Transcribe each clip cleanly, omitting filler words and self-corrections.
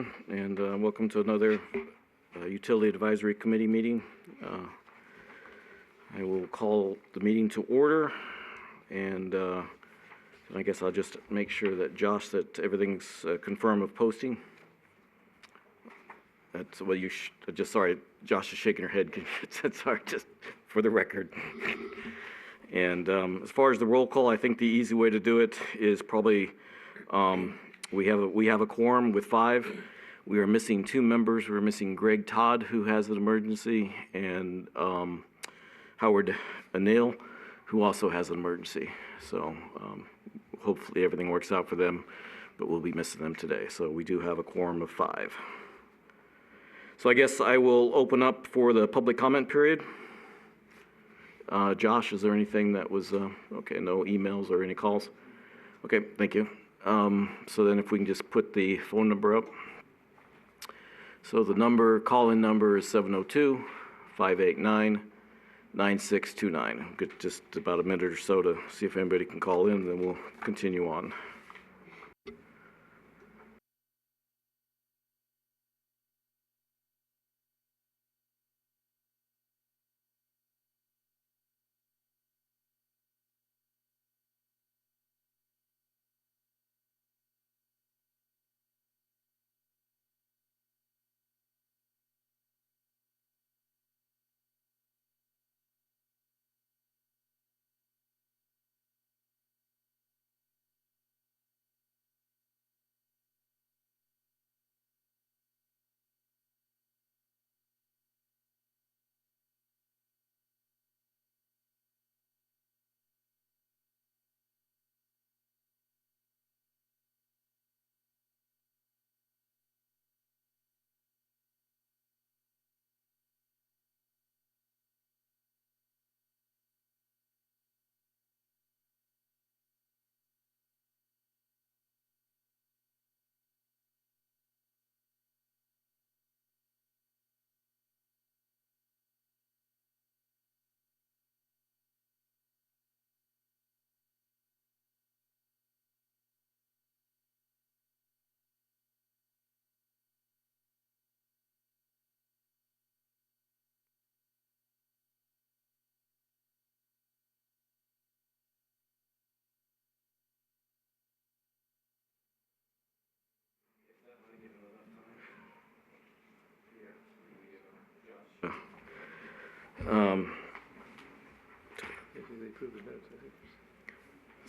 everyone, and welcome to another Utility Advisory Committee meeting. I will call the meeting to order, and I guess I'll just make sure that Josh, that everything's confirmed of posting. That's well, you just sorry, Josh is shaking her head. Sorry, just for the record. And as far as the roll call, I think the easy way to do it is probably we have a quorum with 5. We are missing 2 members. We're missing Greg Todd, who has an emergency, and Howard Anil, who also has an emergency. So hopefully everything works out for them, but we'll be missing them today. So we do have a quorum of 5. So I guess I will open up for the public comment period. Josh, is there anything that was, okay, no emails or any calls? Okay, thank you. So then if we can just put the phone number up. So the call-in number is 702-589-9629. Get just about a minute or so to see if anybody can call in, then we'll continue on.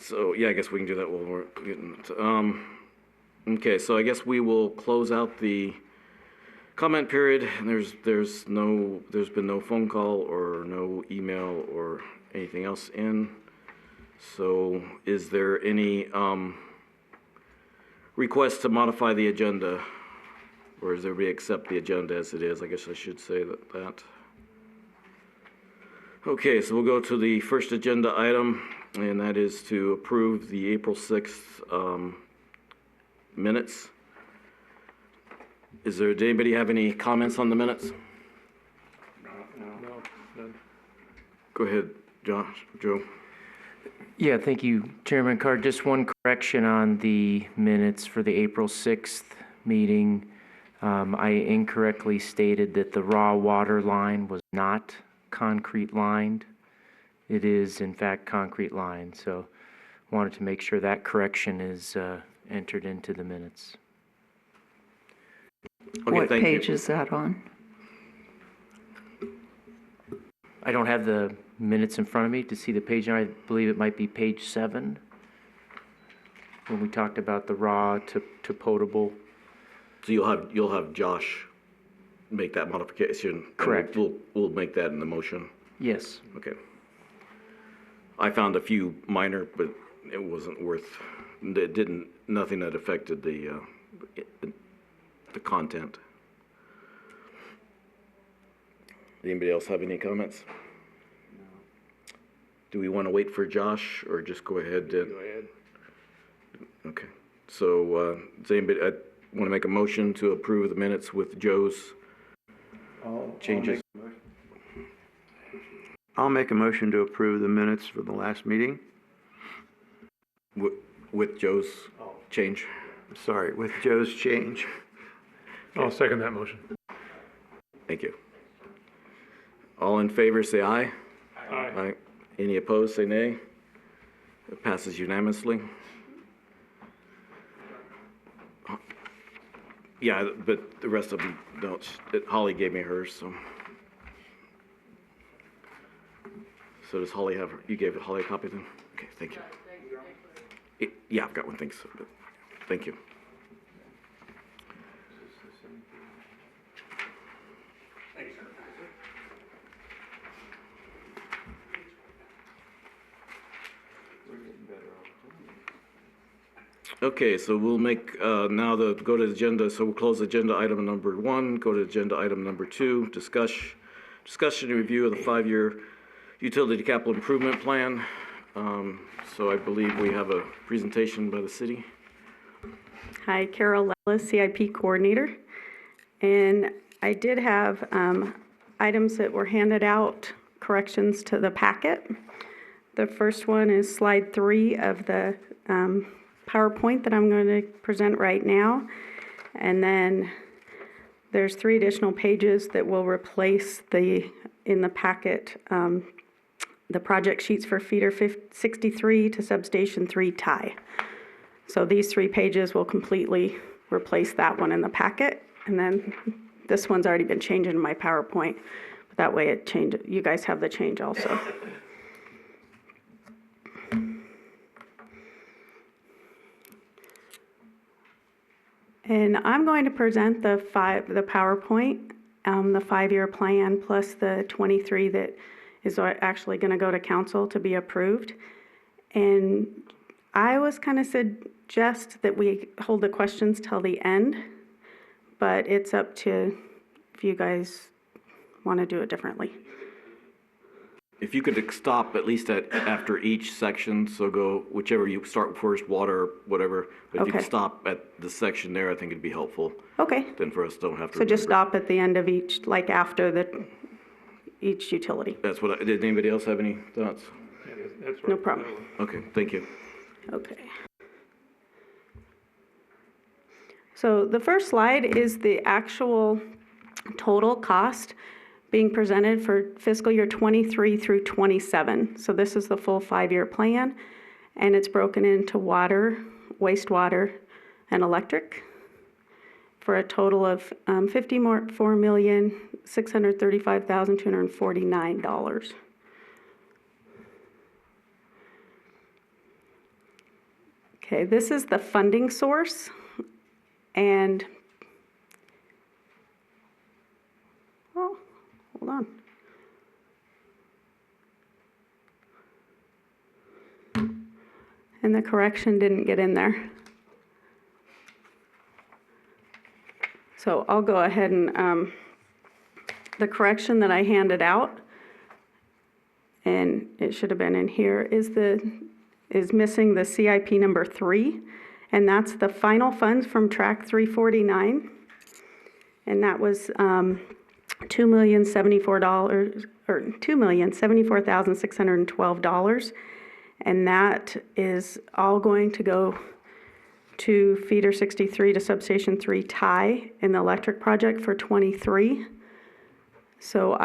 So yeah, I guess we can do that while we're getting to, okay, so I guess we will close out the comment period. And there's been no phone call or no email or anything else in. So is there any request to modify the agenda, or is there we accept the agenda as it is? I guess I should say that. Okay, so we'll go to the first agenda item, and that is to approve the April 6th minutes. Did anybody have any comments on the minutes? No, none. Go ahead, Joe. Yeah, thank you, Chairman Card. Just one correction on the minutes for the April 6th meeting. I incorrectly stated that the raw water line was not concrete lined. It is in fact concrete lined, so wanted to make sure that correction is entered into the minutes. Okay, what page you. Is that on? I don't have the minutes in front of me to see the page. I believe it might be page 7 when we talked about the raw to potable. So you'll have Josh make that modification. Correct. We'll make that in the motion. Yes. Okay. I found a few minor, but it wasn't worth. It didn't. Nothing that affected the content. Anybody else have any comments? No. Do we want to wait for Josh or just go ahead? Go ahead. Okay. So does anybody want to make a motion to approve the minutes with Joe's changes? I'll make a motion to approve the minutes for the last meeting. With Joe's change? Sorry, with Joe's change. I'll second that motion. Thank you. All in favor, say aye. Aye. Aye. Any opposed, say nay. It passes unanimously. Yeah, but the rest of them don't. Holly gave me hers, so. So does Holly have, you gave Holly a copy then? Okay, thank you. Yeah, I've got one, thanks. Thank you. Okay, so we'll make, now go to the agenda, so we'll close agenda item number 1, go to agenda item number 2, discussion and review of the 5-year utility capital improvement plan. So I believe we have a presentation by the city. Hi, Carol Lellis, CIP Coordinator. And I did have items that were handed out, corrections to the packet. The first one is slide 3 of the PowerPoint that I'm going to present right now. And then there's 3 additional pages that will replace in the packet, the project sheets for feeder 63 to substation 3 tie. So these 3 pages will completely replace that one in the packet. And then this one's already been changed in my PowerPoint. But that way it changes, you guys have the change also. And I'm going to present the PowerPoint, the 5-year plan plus the 23 that is actually going to go to council to be approved. And I was kind of suggest that we hold the questions till the end, but it's up to if you guys want to do it differently. If you could stop at least after each section, so go whichever you start first, water, whatever. But if you could stop at the section there, I think it'd be helpful. Okay. Then for us, don't have to. So just stop at the end of each, like after each utility. That's what did anybody else have any thoughts? That's right. No problem. Okay, thank you. Okay. So the first slide is the actual total cost being presented for fiscal year 23 through 27. So this is the full 5-year plan, and it's broken into water, wastewater, and electric for a total of $54,635,249. Okay, this is the funding source, and well, hold on. And the correction didn't get in there. So I'll go ahead and, the correction that I handed out, and it should have been in here, is missing the CIP number 3, and that's the final funds from track 349. And that was $2,074,612, and that is all going to go to feeder 63 to substation 3 tie in the electric project for 23. So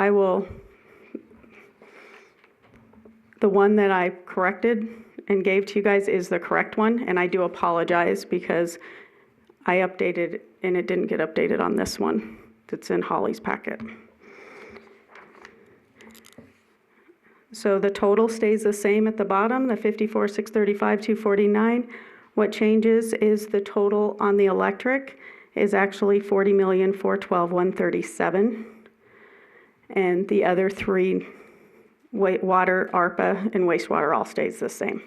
the one that I corrected and gave to you guys is the correct one, and I do apologize because I updated and it didn't get updated on this one that's in Holly's packet. So the total stays the same at the bottom, the $54,635,249. What changes is the total on the electric is actually $40,412,137, and the other 3, water, ARPA, and wastewater, all stays the same.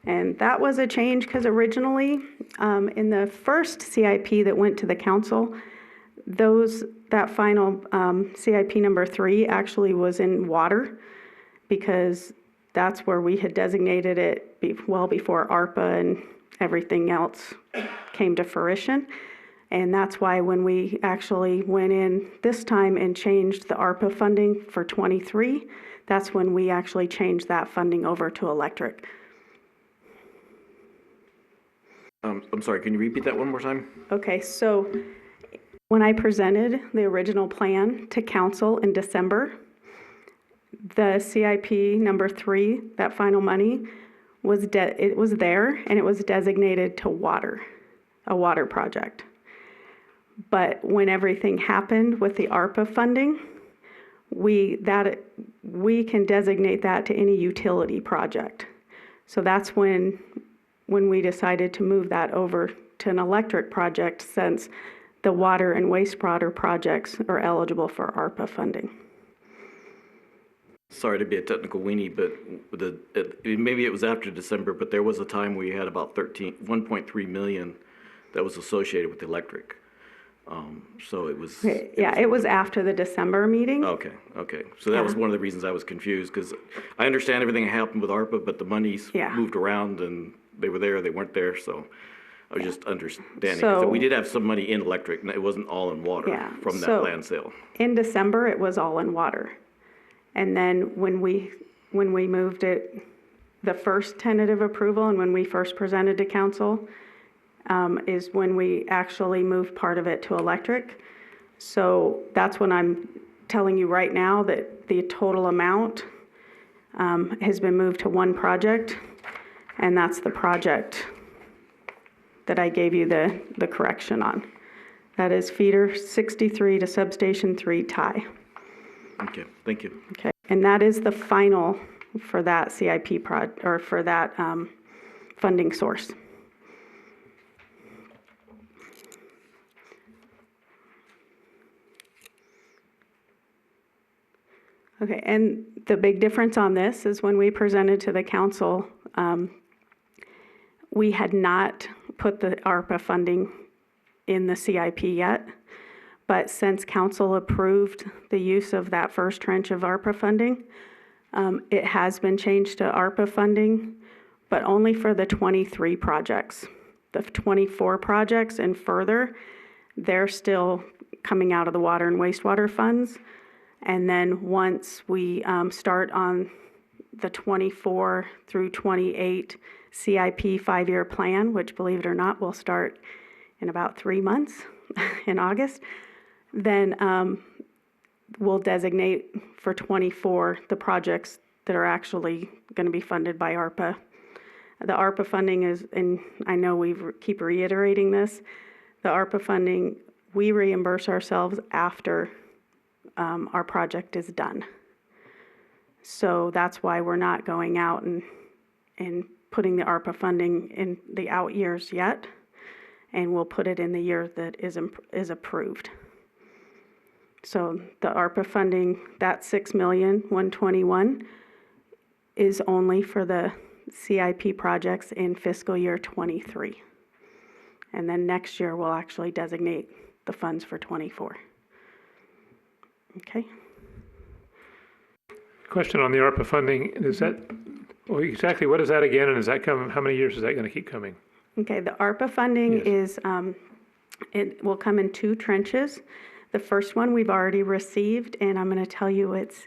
And that was a change because originally, in the first CIP that went to the council, that final CIP number 3 actually was in water, because that's where we had designated it well before ARPA and everything else came to fruition. And that's why when we actually went in this time and changed the ARPA funding for 23, that's when we actually changed that funding over to electric. I'm sorry, can you repeat that one more time? Okay, so when I presented the original plan to council in December, the CIP number 3, that final money, it was there and it was designated to water, a water project. But when everything happened with the ARPA funding, we can designate that to any utility project. So that's when we decided to move that over to an electric project, since the water and wastewater projects are eligible for ARPA funding. Sorry to be a technical weenie, but maybe it was after December, but there was a time we had about 1.3 million that was associated with the electric. So it was. Yeah, it was after the December meeting. Okay. So that was one of the reasons I was confused, because I understand everything that happened with ARPA, but the monies moved around and they were there, they weren't there, so I was just understanding. 'Cause we did have some money in electric, and it wasn't all in water from that land sale. In December, it was all in water. And then when we moved it, the first tentative approval and when we first presented to council, is when we actually moved part of it to electric. So that's when I'm telling you right now that the total amount has been moved to one project, and that's the project that I gave you the correction on. That is feeder 63 to substation 3 tie. Okay, thank you. Okay, and that is the final for that CIP or for that funding source. Okay, and the big difference on this is when we presented to the council, we had not put the ARPA funding in the CIP yet, but since council approved the use of that first tranche of ARPA funding, it has been changed to ARPA funding, but only for the 23 projects. The 24 projects and further, they're still coming out of the water and wastewater funds. And then once we start on the 24 through 28 CIP 5-year plan, which, believe it or not, will start in about 3 months in August, then we'll designate for 24 the projects that are actually going to be funded by ARPA. The ARPA funding is, and I know we keep reiterating this, the ARPA funding, we reimburse ourselves after our project is done. So that's why we're not going out and putting the ARPA funding in the out years yet, and we'll put it in the year that is approved. So the ARPA funding, that $6,121,000 is only for the CIP projects in fiscal year 23. And then next year we'll actually designate the funds for 24. Okay. Question on the ARPA funding, is that, well, exactly what is that again, and is that how many years is that going to keep coming? Okay, the ARPA funding Yes. is, it will come in 2 trenches. The first one we've already received, and I'm going to tell you it's,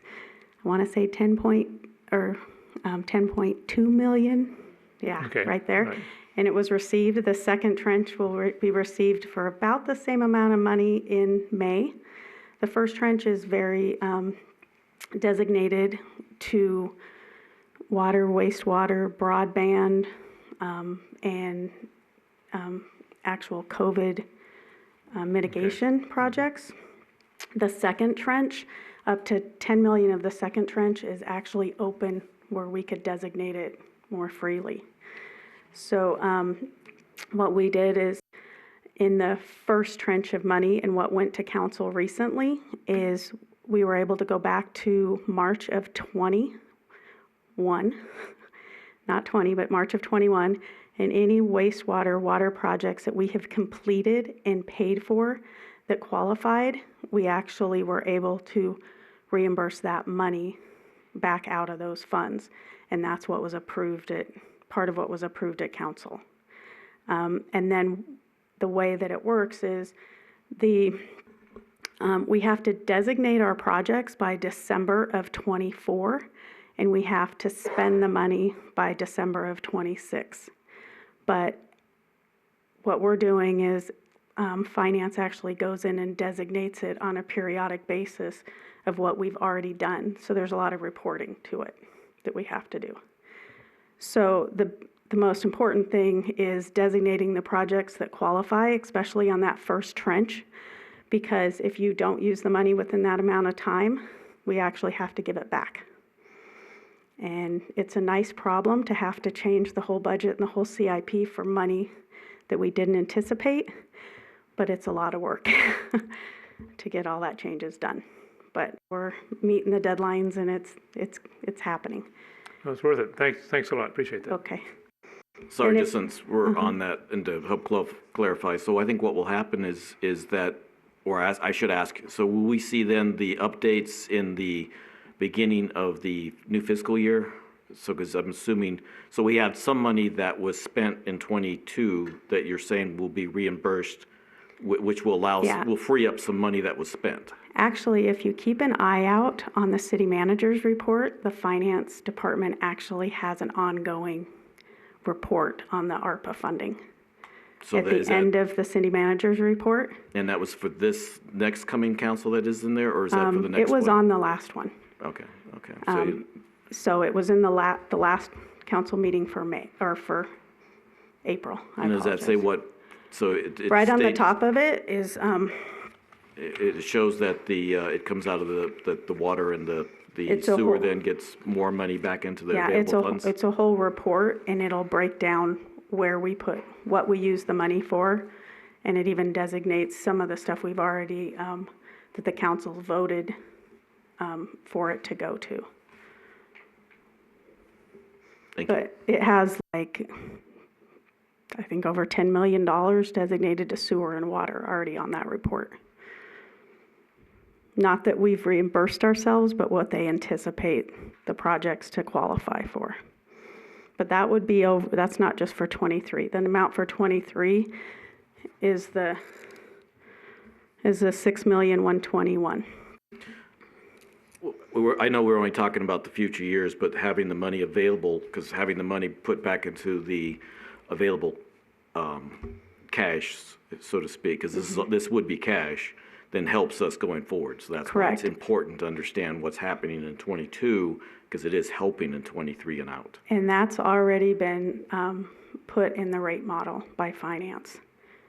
I want to say 10.2 million. Yeah, Okay, right there. right. And it was received, the second trench will be received for about the same amount of money in May. The first trench is very designated to water, wastewater, broadband, and actual COVID mitigation projects. The second trench, up to 10 million of the second trench is actually open where we could designate it more freely. So what we did is, in the first trench of money and what went to council recently, is we were able to go back to March of 21, not 20, but March of 21, and any wastewater water projects that we have completed and paid for that qualified, we actually were able to reimburse that money back out of those funds. And that's what was approved part of what was approved at council. And then the way that it works is we have to designate our projects by December of 24, and we have to spend the money by December of 26. But what we're doing is finance actually goes in and designates it on a periodic basis of what we've already done. So there's a lot of reporting to it that we have to do. So the most important thing is designating the projects that qualify, especially on that first trench, because if you don't use the money within that amount of time, we actually have to give it back. And it's a nice problem to have to change the whole budget and the whole CIP for money that we didn't anticipate, but it's a lot of work to get all that changes done. But we're meeting the deadlines, and it's happening. Well, it's worth it. Thanks a lot. Appreciate that. Okay. Sorry, And just since we're on that, and to help clarify, so I think what will happen is that, or as I should ask, so will we see then the updates in the beginning of the new fiscal year? So, because I'm assuming, so we had some money that was spent in '22 that you're saying will be reimbursed, which will allow, Yeah. will free up some money that was spent. Actually, if you keep an eye out on the city manager's report, the finance department actually has an ongoing report on the ARPA funding. So At that the is that, end of the city manager's report, and that was for this next coming council that is in there, or is that for the next it was one? on the last one. Okay, so, So it was in the last council meeting for May, or for April. I and does that say apologize. what, so it Right on the states- top of it is, It shows that it comes out of the water and the It's a sewer whole- then gets more money back into the yeah, it's available funds? a whole report, and it'll break down where we put, what we use the money for, and it even designates some of the stuff we've already, that the council voted for it to go to. Thank you. But it has like, I think over $10 million designated to sewer and water already on that report. Not that we've reimbursed ourselves, but what they anticipate the projects to qualify for. But that would be over, that's not just for '23. The amount for '23 is the $6,121,000. I know we're only talking about the future years, but having the money available, because having the money put back into the available cash, so to speak, because this would be cash, then helps us going forward. So that's why it's Correct. important to understand what's happening in '22, because it is helping in '23 and out. And that's already been put in the rate model by finance.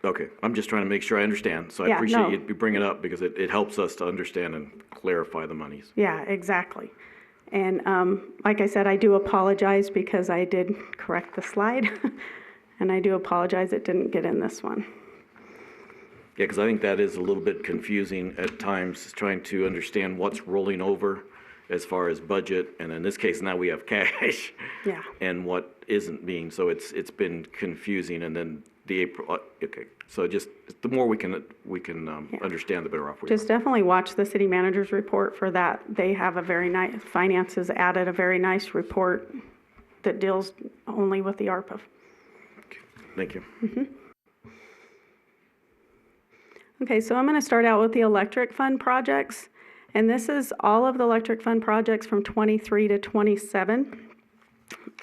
Okay, I'm just trying to make sure I understand, so I Yeah, appreciate no. you bringing it up, because it helps us to understand and clarify the monies. Yeah, exactly. And like I said, I do apologize because I did correct the slide. And I do apologize it didn't get in this one. Yeah, because I think that is a little bit confusing at times, trying to understand what's rolling over as far as budget, and in this case, now we have cash. Yeah. And what isn't being, so it's been confusing, and then the April, okay, so just, the more we can understand, the better off we are. Just definitely watch the city manager's report for that. They have a very nice, finance has added a very nice report that deals only with the ARPA. Thank you. Okay, so I'm going to start out with the electric fund projects. And this is all of the electric fund projects from '23 to '27.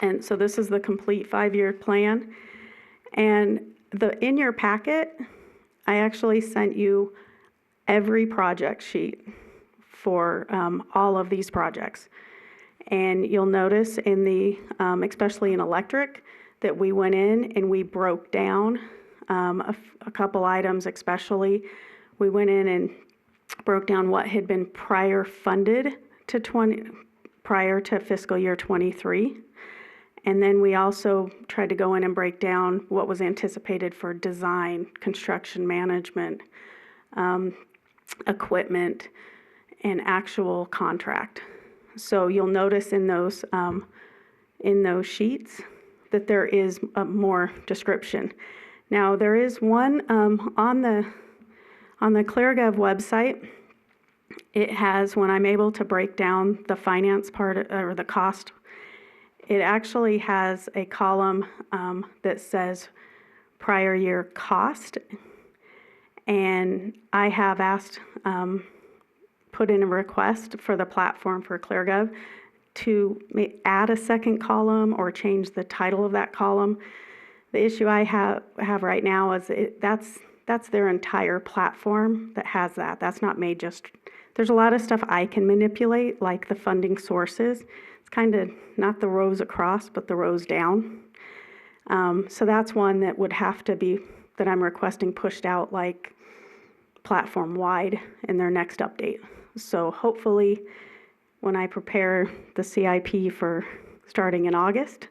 And so this is the complete 5-year plan. And in your packet, I actually sent you every project sheet for all of these projects. And you'll notice in the, especially in electric, that we went in and we broke down a couple items especially. We went in and broke down what had been prior funded to prior to fiscal year '23. And then we also tried to go in and break down what was anticipated for design, construction management, equipment, and actual contract. So you'll notice in those sheets that there is more description. Now, there is one on the Cleargov website. It has, when I'm able to break down the finance part or the cost, it actually has a column that says prior year cost. And I have asked, put in a request for the platform for Cleargov to add a second column or change the title of that column The issue I have right now is that's their entire platform that has that. That's not made just, there's a lot of stuff I can manipulate, like the funding sources. It's kind of not the rows across, but the rows down. So that's one that would have to be, that I'm requesting pushed out like platform-wide in their next update. So hopefully, when I prepare the CIP for starting in August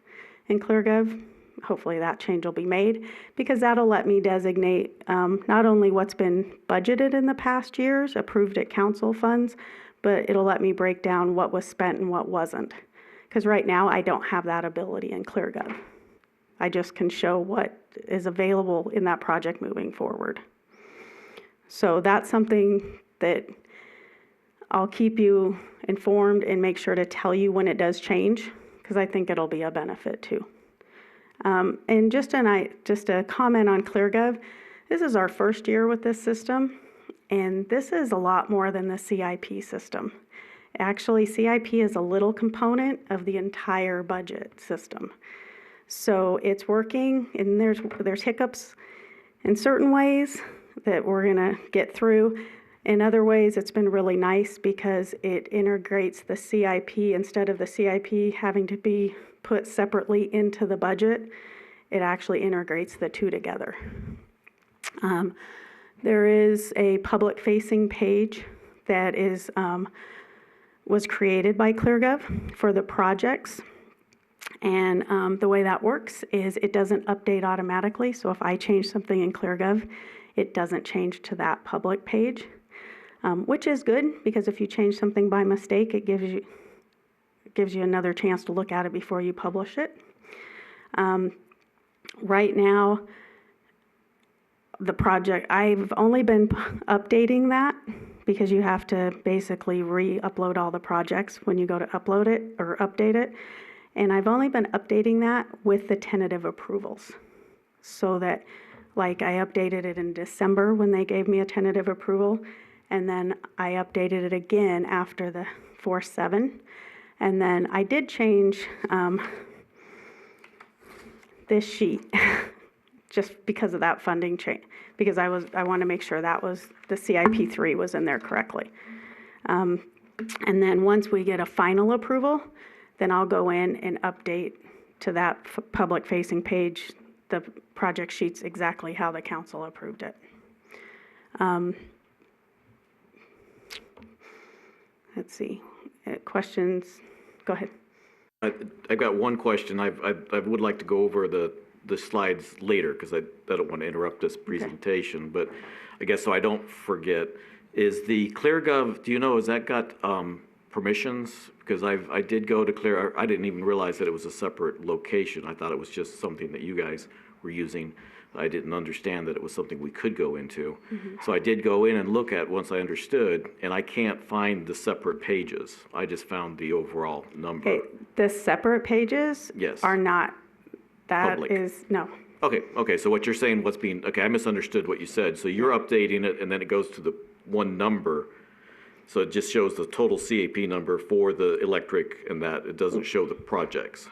in Cleargov, hopefully that change will be made, because that'll let me designate not only what's been budgeted in the past years, approved at council funds, but it'll let me break down what was spent and what wasn't. Because right now, I don't have that ability in Cleargov. I just can show what is available in that project moving forward. So that's something that I'll keep you informed and make sure to tell you when it does change, because I think it'll be a benefit too. And just a comment on Cleargov, this is our first year with this system, and this is a lot more than the CIP system. Actually, CIP is a little component of the entire budget system. So it's working, and there's hiccups in certain ways that we're gonna get through. In other ways, it's been really nice because it integrates the CIP instead of the CIP having to be put separately into the budget. It actually integrates the two together. There is a public-facing page that was created by Cleargov for the projects. And the way that works is it doesn't update automatically. So if I change something in Cleargov, it doesn't change to that public page, which is good, because if you change something by mistake, it gives you another chance to look at it before you publish it. Right now, the project, I've only been updating that because you have to basically re-upload all the projects when you go to upload it or update it. And I've only been updating that with the tentative approvals. So that, like, I updated it in December when they gave me a tentative approval, and then I updated it again after the 4/7. And then I did change this sheet just because of that funding change, because I want to make sure that was, the CIP3 was in there correctly. And then once we get a final approval, then I'll go in and update to that public-facing page the project sheets exactly how the council approved it. Let's see, questions? Go ahead. I've got one question. I would like to go over the slides later, because I don't want to interrupt this presentation, but I guess so I don't forget, is the Cleargov, do you know, has that got permissions? Because I did go to Clear, I didn't even realize that it was a separate location. I thought it was just something that you guys were using. I didn't understand that it was something we could go into. So I did go in and look at once I understood, and I can't find the separate pages. I just found the overall number. Okay, the separate pages Yes. are not, that Public. is, no. Okay, so what you're saying, okay, I misunderstood what you said. So you're updating it, and then it goes to the one number. So it just shows the total CAP number for the electric, and that it doesn't show the projects.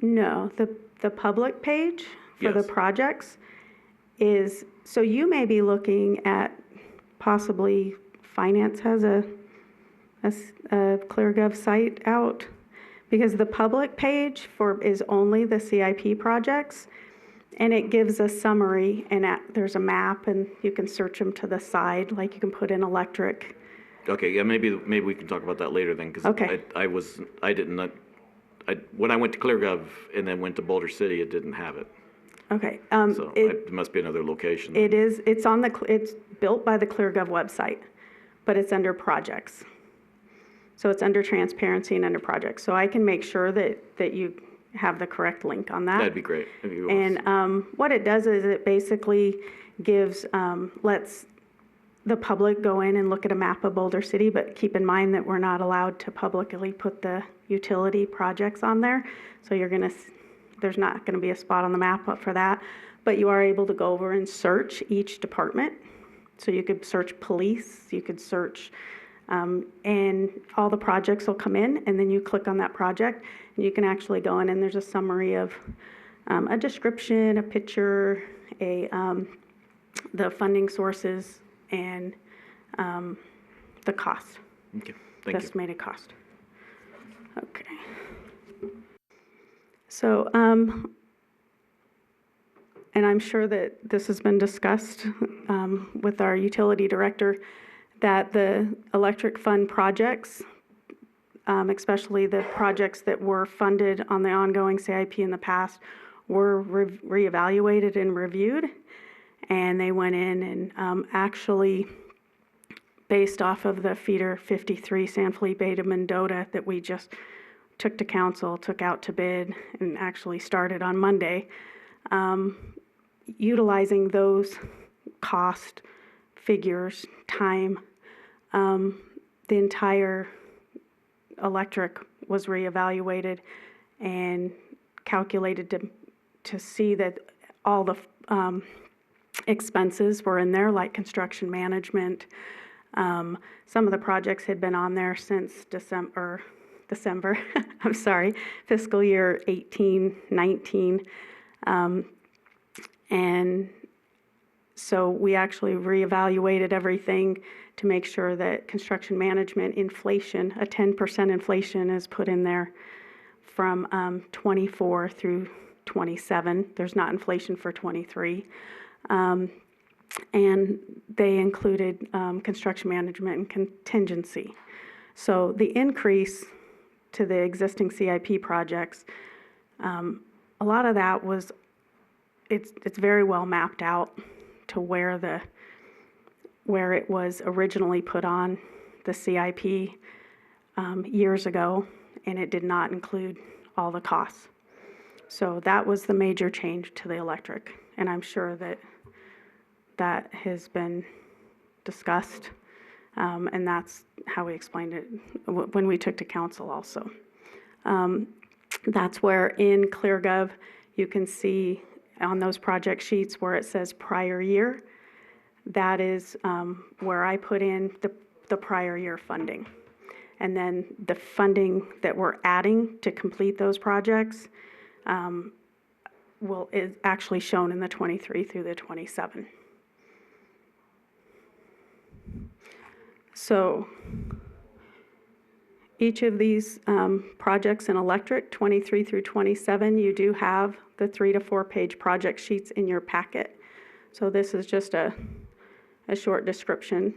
No, the public page for the Yes. projects is, so you may be looking at possibly finance has a Cleargov site out, because the public page is only the CIP projects, and it gives a summary, and there's a map, and you can search them to the side, like you can put in electric. Okay, yeah, maybe we can talk about that later then, because Okay. when I went to Cleargov and then went to Boulder City, it didn't have it. Okay. So it must be another location. It's it's built by the Cleargov website, but it's under projects. So it's under transparency and under projects. So I can make sure that you have the correct link on that. That'd be great. If you And what it does is it basically gives, lets the public go in and look at a map of Boulder City, but keep in mind that we're not allowed to publicly put the utility projects on there. So there's not gonna be a spot on the map up for that, but you are able to go over and search each department. So you could search police, you could search, and all the projects will come in, and then you click on that project, and you can actually go in, and there's a summary of a description, a picture, the funding sources, and the cost, Okay, the thank you. estimated cost. Okay. So, and I'm sure that this has been discussed with our utility director, that the electric fund projects, especially the projects that were funded on the ongoing CIP in the past, were reevaluated and reviewed. And they went in and actually, based off of the feeder 53 San Felipe de Mendota that we just took to council, took out to bid, and actually started on Monday, utilizing those cost figures, time, the entire electric was reevaluated and calculated to see that all the expenses were in there, like construction management. Some of the projects had been on there since December, I'm sorry, fiscal year 18, 19. And so we actually reevaluated everything to make sure that construction management inflation, a 10% inflation is put in there from 24 through 27. There's not inflation for 23. And they included construction management and contingency. So the increase to the existing CIP projects, a lot of that was, it's very well mapped out to where it was originally put on the CIP years ago, and it did not include all the costs. So that was the major change to the electric, and I'm sure that has been discussed, and that's how we explained it when we took to council also. That's where in Cleargov you can see on those project sheets where it says prior year, that is where I put in the prior year funding. And then the funding that we're adding to complete those projects is actually shown in the 23 through the 27. So each of these projects in electric, 23 through 27, you do have the 3 to 4 page project sheets in your packet. So this is just a short description.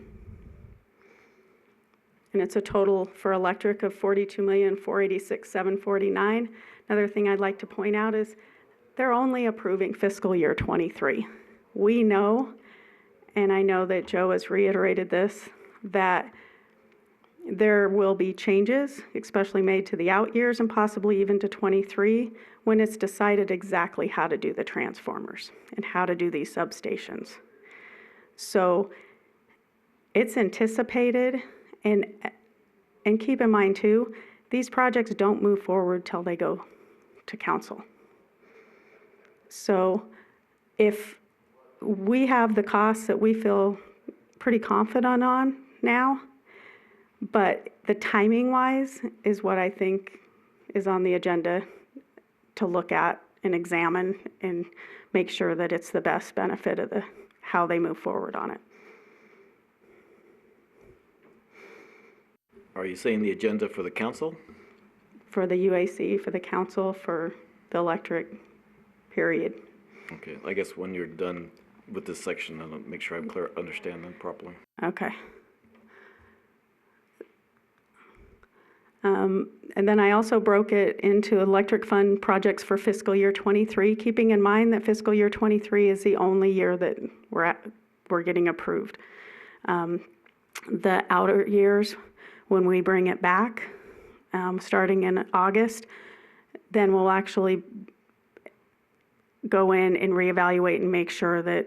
And it's a total for electric of $42,486,749. Another thing I'd like to point out is they're only approving fiscal year 23. We know, and I know that Joe has reiterated this, that there will be changes, especially made to the out years and possibly even to 23, when it's decided exactly how to do the transformers and how to do these substations. So it's anticipated, and keep in mind too, these projects don't move forward till they go to council. So if we have the costs that we feel pretty confident on now, but the timing-wise is what I think is on the agenda to look at and examine and make sure that it's the best benefit of how they move forward on it. Are you saying the agenda for the council? For the UAC, for the council, for the electric, period. Okay, I guess when you're done with this section, I'll make sure I'm clear, understand them properly. Okay. And then I also broke it into electric fund projects for fiscal year 23, keeping in mind that fiscal year 23 is the only year that we're getting approved. The outer years, when we bring it back, starting in August, then we'll actually go in and reevaluate and make sure that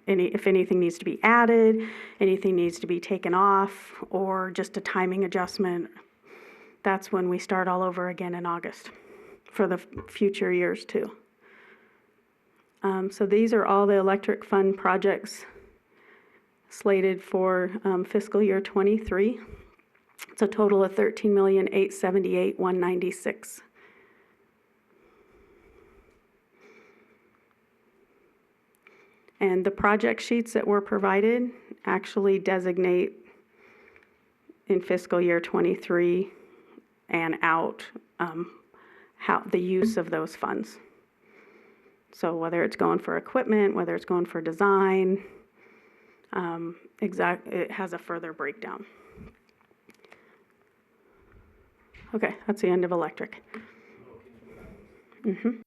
if anything needs to be added, anything needs to be taken off, or just a timing adjustment. That's when we start all over again in August for the future years too. So these are all the electric fund projects slated for fiscal year 23. It's a total of $13,878,196. And the project sheets that were provided actually designate in fiscal year '23 and out how the use of those funds. So whether it's going for equipment, whether it's going for design, it has a further breakdown. Okay, that's the end of electric.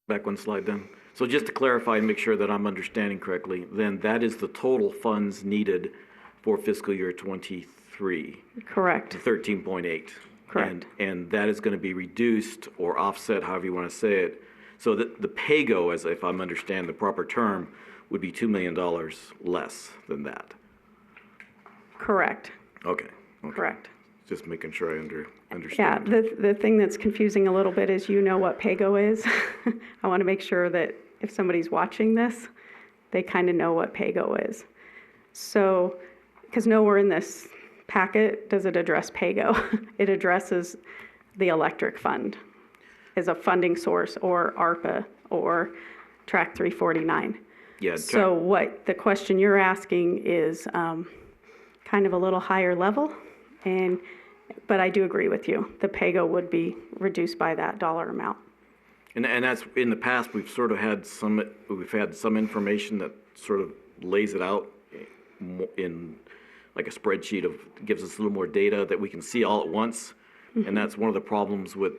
Back one slide then. So just to clarify and make sure that I'm understanding correctly, then that is the total funds needed for fiscal year '23, Correct. 13.8. Correct. And that is going to be reduced or offset, however you want to say it. So that the pay-go, as if I'm understanding the proper term, would be $2 million less than that. Correct. Okay. Correct. Just making sure I Yeah, understand. the thing that's confusing a little bit is you know what pay-go is. I want to make sure that if somebody's watching this, they kind of know what pay-go is. So, because nowhere in this packet does it address pay-go. It addresses the electric fund as a funding source, or ARPA, or Track 349. Yeah. So what the question you're asking is kind of a little higher level, but I do agree with you. The pay-go would be reduced by that dollar amount. And that's, in the past, we've had some information that sort of lays it out in like a spreadsheet gives us a little more data that we can see all at once. And that's one of the problems with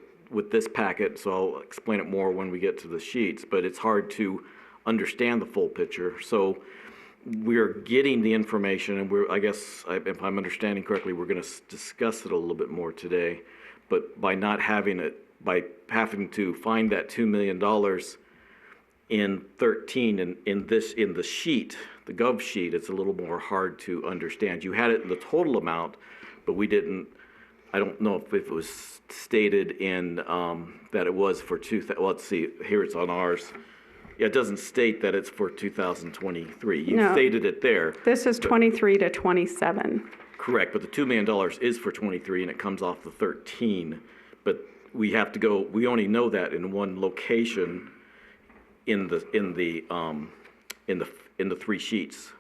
this packet, so I'll explain it more when we get to the sheets, but it's hard to understand the full picture. So we're getting the information, and I guess, if I'm understanding correctly, we're going to discuss it a little bit more today. But by not having it, by having to find that $2 million in 13 in the sheet, the Gov sheet, it's a little more hard to understand. You had it in the total amount, but we didn't. I don't know if it was stated in that it was for well, let's see. Here it's on ours. Yeah, it doesn't state that it's for 2023. You No. stated it there. This is 23 to 27. Correct, but the $2 million is for 23, and it comes off the 13. But we have to go. We only know that in one location in the three sheets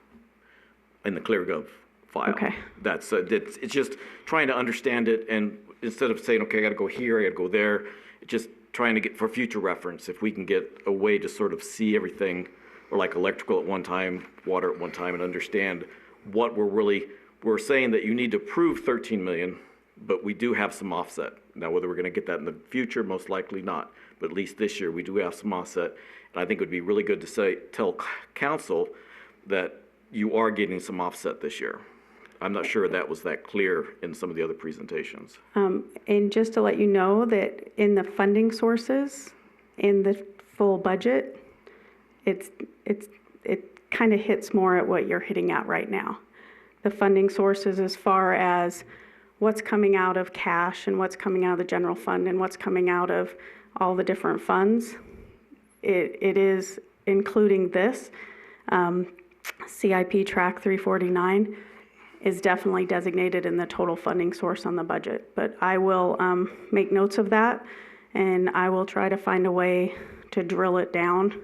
in the Cleargov file. Okay. It's just trying to understand it, and instead of saying, okay, I got to go here, I got to go there, just trying to get for future reference, if we can get a way to sort of see everything, or like electrical at one time, water at one time, and understand what we're saying that you need to approve 13 million, but we do have some offset. Now, whether we're going to get that in the future, most likely not, but at least this year we do have some offset. And I think it would be really good to tell council that you are getting some offset this year. I'm not sure that was that clear in some of the other presentations. And just to let you know that in the funding sources, in the full budget, it kind of hits more at what you're hitting at right now. The funding sources as far as what's coming out of cash and what's coming out of the general fund and what's coming out of all the different funds, it is including this. CIP Track 349 is definitely designated in the total funding source on the budget. But I will make notes of that, and I will try to find a way to drill it down,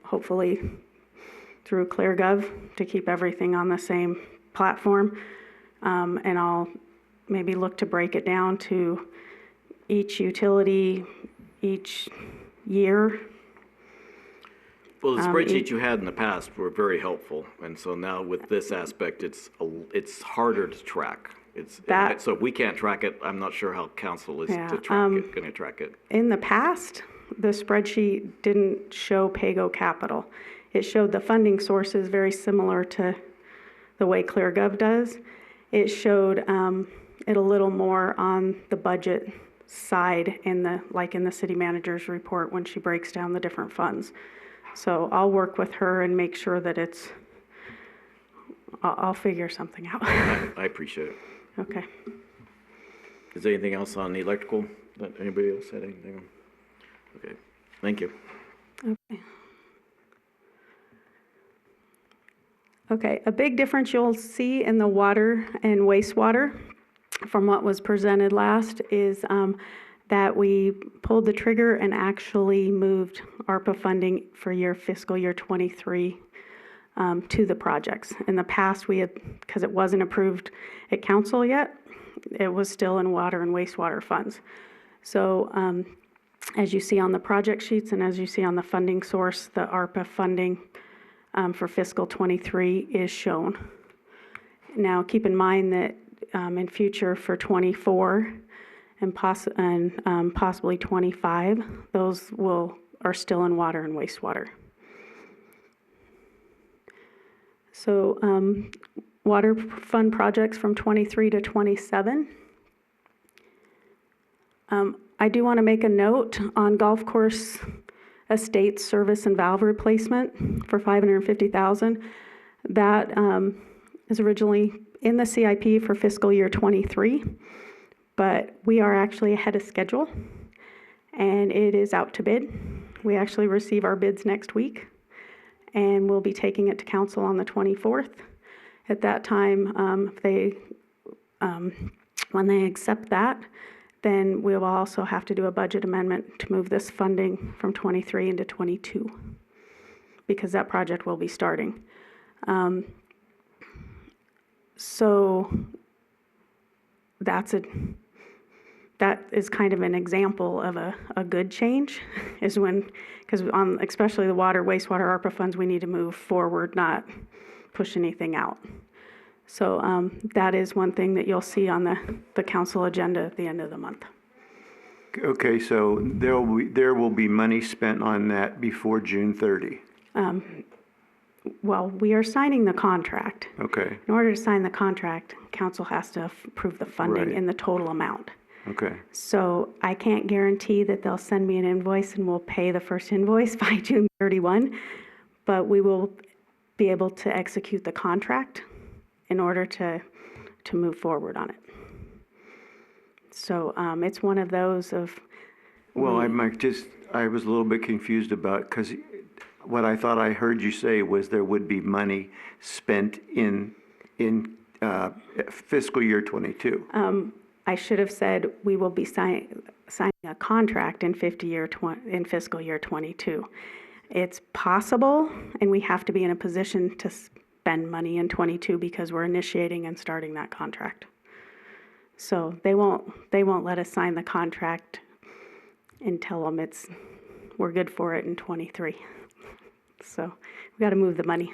hopefully through Cleargov, to keep everything on the same platform. And I'll maybe look to break it down to each utility, each year. Well, the spreadsheet you had in the past were very helpful, and so now with this aspect, it's harder to track. So if we can't track it, I'm not sure how council is going to track it. In the past, the spreadsheet didn't show PAYGO capital. It showed the funding sources very similar to the way Cleargov does. It showed it a little more on the budget side like in the city manager's report when she breaks down the different funds. So I'll work with her and make sure that I'll figure something out. I appreciate it. Okay. Is there anything else on the electrical that anybody else had anything on? Okay, thank you. Okay, a big difference you'll see in the water and wastewater from what was presented last is that we pulled the trigger and actually moved ARPA funding for fiscal year '23 to the projects. In the past, we had, because it wasn't approved at council yet, it was still in water and wastewater funds. So as you see on the project sheets and as you see on the funding source, the ARPA funding for fiscal 23 is shown. Now, keep in mind that in future for 24 and possibly 25, those are still in water and wastewater. So water fund projects from 23 to 27. I do want to make a note on golf course estate service and valve replacement for $550,000. That is originally in the CIP for fiscal year 23, but we are actually ahead of schedule and it is out to bid. We actually receive our bids next week and we'll be taking it to council on the 24th. At that time, when they accept that, then we will also have to do a budget amendment to move this funding from 23 into 22 because that project will be starting. So that is kind of an example of a good change is when, because on especially the water, wastewater, ARPA funds, we need to move forward, not push anything out. So that is one thing that you'll see on the council agenda at the end of the month. Okay, so there will be money spent on that before June 30. Well, we are signing the contract. Okay, In order to sign the contract, council has to approve the funding Right. in the total amount. okay. So I can't guarantee that they'll send me an invoice and we'll pay the first invoice by June 31, but we will be able to execute the contract in order to move forward on it. So it's one of those of, Well, I was a little bit confused about, because what I thought I heard you say was there would be money spent in fiscal year 22. I should have said we will be signing a contract in fiscal year 22. It's possible, and we have to be in a position to spend money in 22 because we're initiating and starting that contract. So they won't let us sign the contract and tell them we're good for it in 23. So we got to move the money.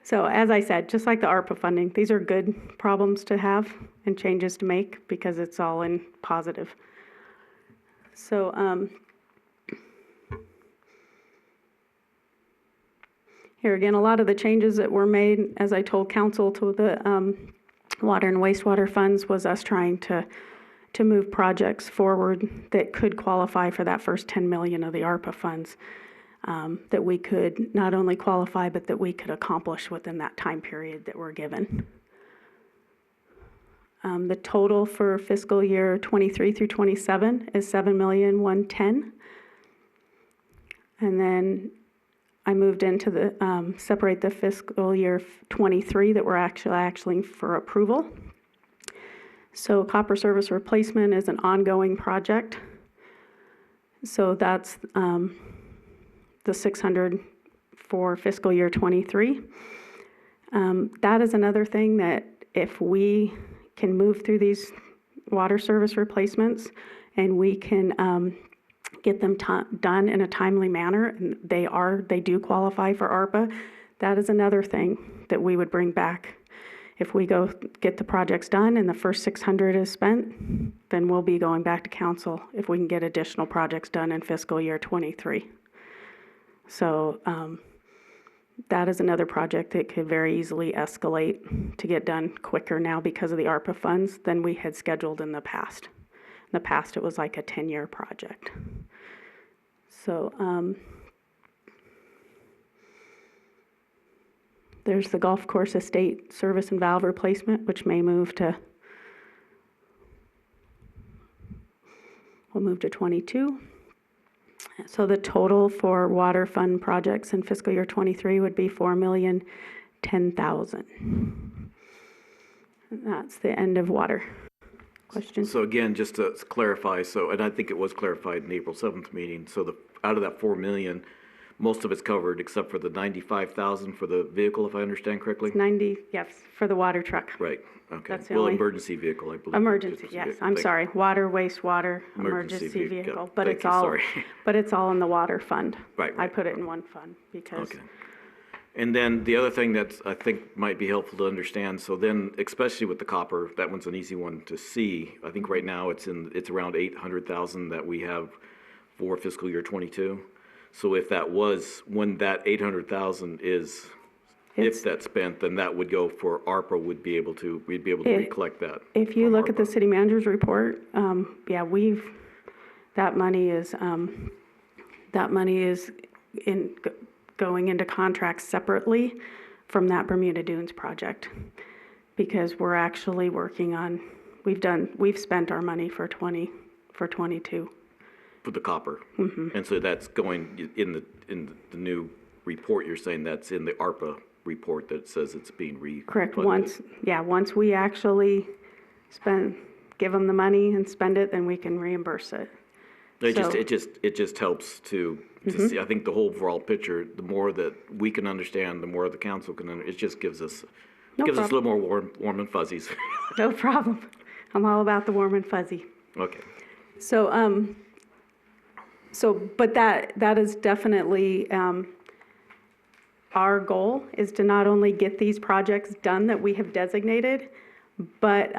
So as I said, just like the ARPA funding, these are good problems to have and changes to make because it's all in positive. So here again, a lot of the changes that were made, as I told council, to the water and wastewater funds was us trying to move projects forward that could qualify for that first 10 million of the ARPA funds. That we could not only qualify, but that we could accomplish within that time period that we're given. The total for fiscal year 23 through 27 is $7,110,000. And then I moved into the, separate the fiscal year 23 that we're actually for approval. So copper service replacement is an ongoing project. So that's, the 600 for fiscal year 23. That is another thing that if we can move through these water service replacements and we can get them done in a timely manner, and they do qualify for ARPA, that is another thing that we would bring back. If we go get the projects done and the first 600 is spent, then we'll be going back to council if we can get additional projects done in fiscal year 23. So that is another project that could very easily escalate to get done quicker now because of the ARPA funds than we had scheduled in the past. In the past, it was like a 10-year project. So there's the golf course estate service and valve replacement, which may move to, we'll move to 22. So the total for water fund projects in fiscal year 23 would be $4,010,000. That's the end of water. Questions? So again, just to clarify, and I think it was clarified in the April 7th meeting, so out of that 4 million, most of it's covered except for the 95,000 for the vehicle, if I understand correctly? 90, yes, for the water truck. Right, okay. That's the Well, only- emergency vehicle, I believe. Emergency, yes, I'm sorry, water, wastewater, Emergency emergency vehicle, vehicle, but thank it's you, all, sorry. but it's all in the water fund. Right, I right. put it in one fund because, Okay. And then the other thing that I think might be helpful to understand, so then, especially with the copper, that one's an easy one to see. I think right now it's around 800,000 that we have for fiscal year '22. So if that was, when that 800,000 is, It's- if that's spent, then that would go for ARPA, we'd be able to It- recollect that. if you from look at the ARPA. city manager's report, yeah, that money is going into contracts separately from that Bermuda Dunes project. Because we're actually working on, we've spent our money for 22. For the copper. Mm-hmm. And so that's going, in the new report, you're saying that's in the ARPA report that says it's being refunded? Correct, once we actually give them the money and spend it, then we can reimburse it. So- It just helps to see, I think the whole overall picture, the more that we can understand, the more the council can, it just gives us a little more warm and fuzzies. No problem. I'm all about the warm and fuzzy. Okay, But that is definitely, our goal is to not only get these projects done that we have designated, but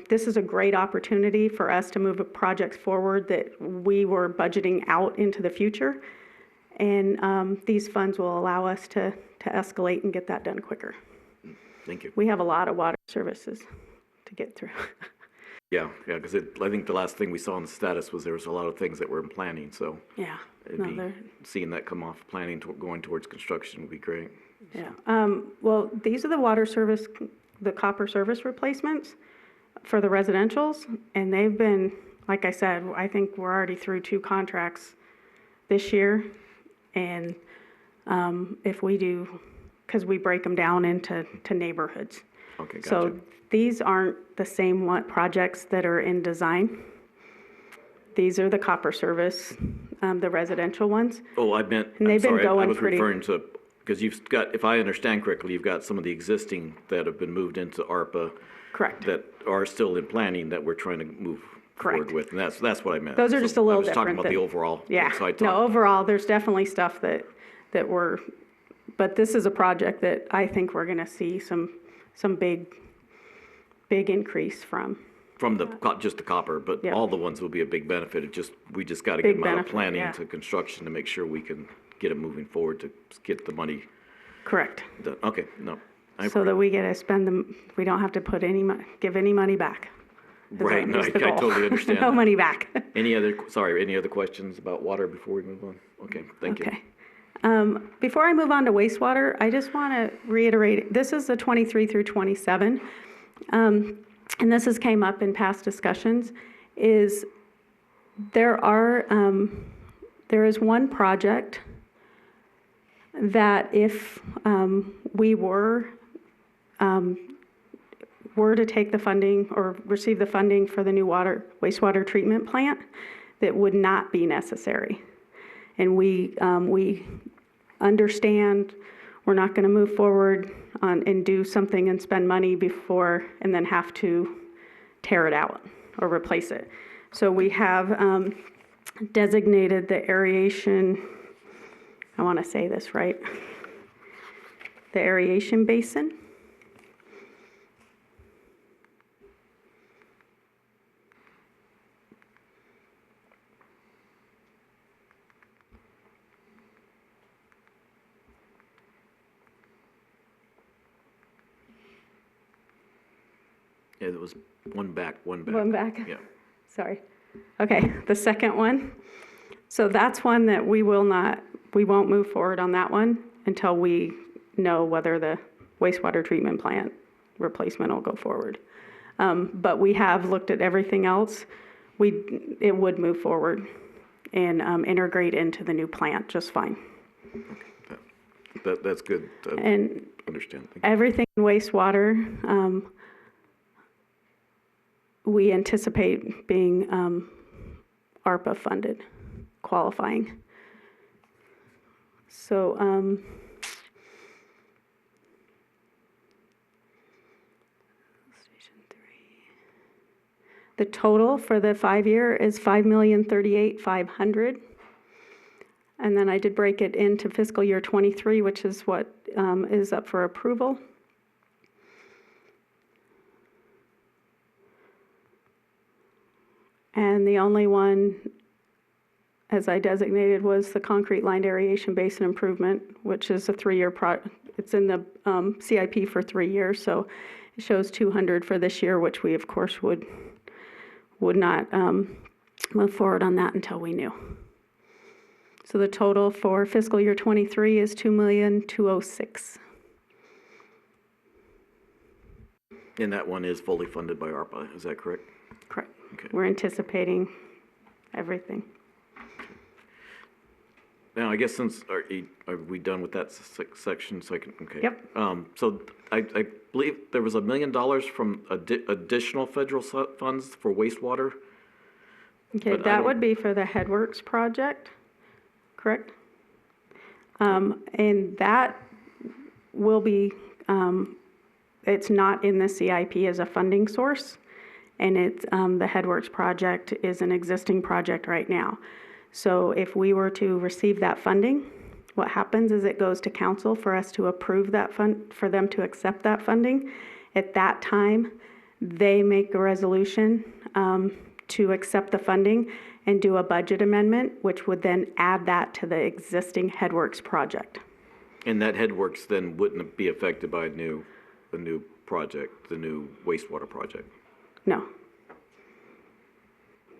this is a great opportunity for us to move projects forward that we were budgeting out into the future. And these funds will allow us to escalate and get that done quicker. thank you. We have a lot of water services to get through. Yeah, because I think the last thing we saw in the status was there was a lot of things that were in planning, so Yeah. it'd No, be, they're- seeing that come off planning, going towards construction would be great. Yeah, well, these are the water service, the copper service replacements for the residentials, and they've been, like I said, I think we're already through 2 contracts this year, and if we do, because we break them down into neighborhoods. Okay, gotcha. So these aren't the same projects that are in design. These are the copper service, the residential ones. Oh, I meant, And I'm they've been sorry, I going was pretty- referring to, because you've got, if I understand correctly, you've got some of the existing that have been moved into ARPA Correct. that are still in planning that we're trying to move forward Correct. with, and that's what I meant. Those are So just a little I was talking different about the than- overall. Yeah, So I no, talked, overall, there's definitely stuff that we're, but this is a project that I think we're gonna see some big increase from. from just the copper, but Yeah. all the ones will be a big benefit. We just got to Big get them out of benefit, planning yeah. to construction to make sure we can get it moving forward to get the money Correct. done. Okay, no. I So that we get to spend them, we don't have to put give any money back. Right, no, I Is the goal. totally understand. No that. money back. Any other questions about water before we move on? Okay, thank you. Okay. Before I move on to wastewater, I just want to reiterate, this is the 23 through 27. And this has came up in past discussions, is there is one project that if we were to take the funding or receive the funding for the new wastewater treatment plant, that would not be necessary. And we understand we're not going to move forward and do something and spend money before and then have to tear it out or replace it. So we have designated the aeration, I want to say this right, the aeration basin. Yeah, there was one back. One back. Yeah. Sorry. Okay, the second one. So that's one that we won't move forward on that one until we know whether the wastewater treatment plant replacement will go forward. But we have looked at everything else. It would move forward and integrate into the new plant just fine. That's good to And understand. Thank you. everything in wastewater, we anticipate being ARPA funded, qualifying. So, Station 3. The total for the 5-year is $5,038,500. And then I did break it into fiscal year '23, which is what is up for approval. And the only one, as I designated, was the concrete lined aeration basin improvement, which is a 3-year it's in the CIP for 3 years, so it shows 200 for this year, which we of course would not move forward on that until we knew. So the total for fiscal year '23 is $2,206,000. And that one is fully funded by ARPA, is that correct? Correct. Okay. We're anticipating everything. Now, I guess since, are we done with that section, so I can, okay. Yep. So I believe there was $1 million from additional federal funds for wastewater. Okay, But I that don't- would be for the Headworks project, correct? And that will be, it's not in the CIP as a funding source, and it's, the Headworks project is an existing project right now. So if we were to receive that funding, what happens is it goes to council for us to approve that fund, for them to accept that funding. At that time, they make a resolution to accept the funding and do a budget amendment, which would then add that to the existing Headworks project. And that Headworks then wouldn't be affected by a new project, the new wastewater project? No. Do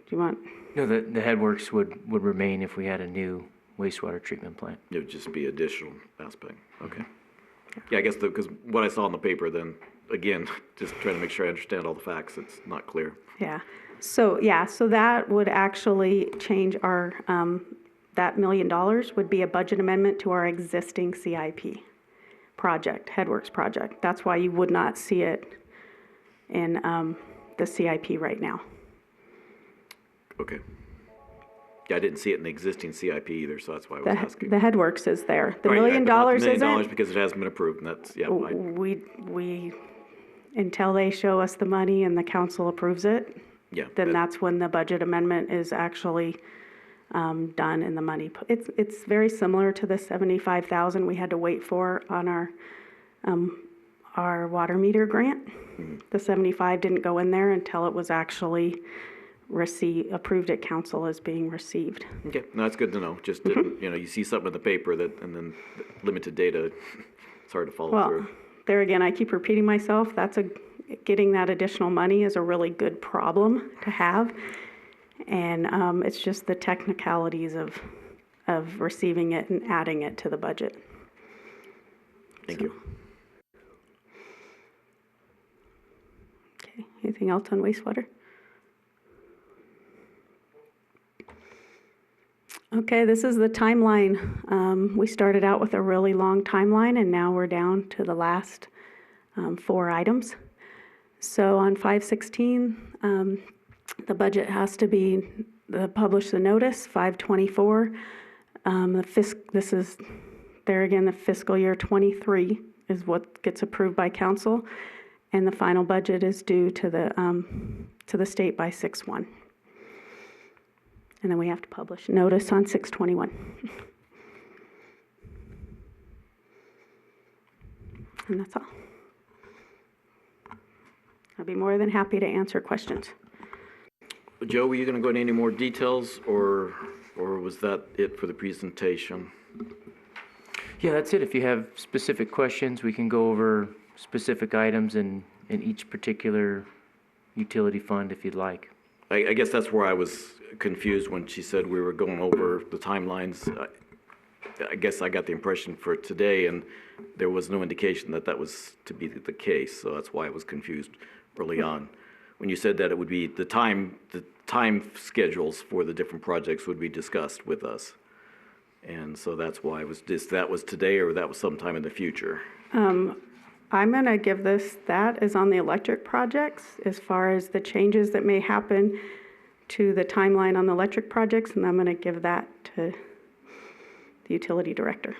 you want? No, the headworks would remain if we had a new wastewater treatment plant. It would just be additional aspect, okay. Yeah, I guess because what I saw in the paper then, again, just trying to make sure I understand all the facts, it's not clear. Yeah. So that would actually change our, that $1 million would be a budget amendment to our existing CIP project, Headworks project. That's why you would not see it in the CIP right now. Okay. Yeah, I didn't see it in the existing CIP either, so that's why I was asking. The Headworks is there. The $1 Right, yeah, million but not the $1 million isn't. because it hasn't been approved, and that's, yeah. We, until they show us the money and the council approves it, Yeah. then but- that's when the budget amendment is actually done and the money. It's very similar to the $75,000 we had to wait for on our water meter grant. The 75 didn't go in there until it was actually approved at council as being received. Okay, no, that's good to know. Just, didn't you see something in the paper that, and then limited data, it's hard to follow Well, through. there again, I keep repeating myself, getting that additional money is a really good problem to have. And it's just the technicalities of receiving it and adding it to the budget. Thank you. Okay, anything else on wastewater? Okay, this is the timeline. We started out with a really long timeline, and now we're down to the last 4 items. So on 5/16, the budget has to be publish the notice. 5/24, this is there again. The fiscal year '23 is what gets approved by council, and the final budget is due to the state by 6/1. And then we have to publish notice on 6/21. And that's all. I'd be more than happy to answer questions. Joe, were you going to go into any more details, or was that it for the presentation? Yeah, that's it. If you have specific questions, we can go over specific items in each particular utility fund if you'd like. I guess that's where I was confused when she said we were going over the timelines. I guess I got the impression for today, and there was no indication that that was to be the case, so that's why I was confused early on. When you said that it would be the time schedules for the different projects would be discussed with us. And so that's why that was today, or that was sometime in the future. I'm going to give that is on the electric projects as far as the changes that may happen to the timeline on the electric projects, and I'm going to give that the utility director.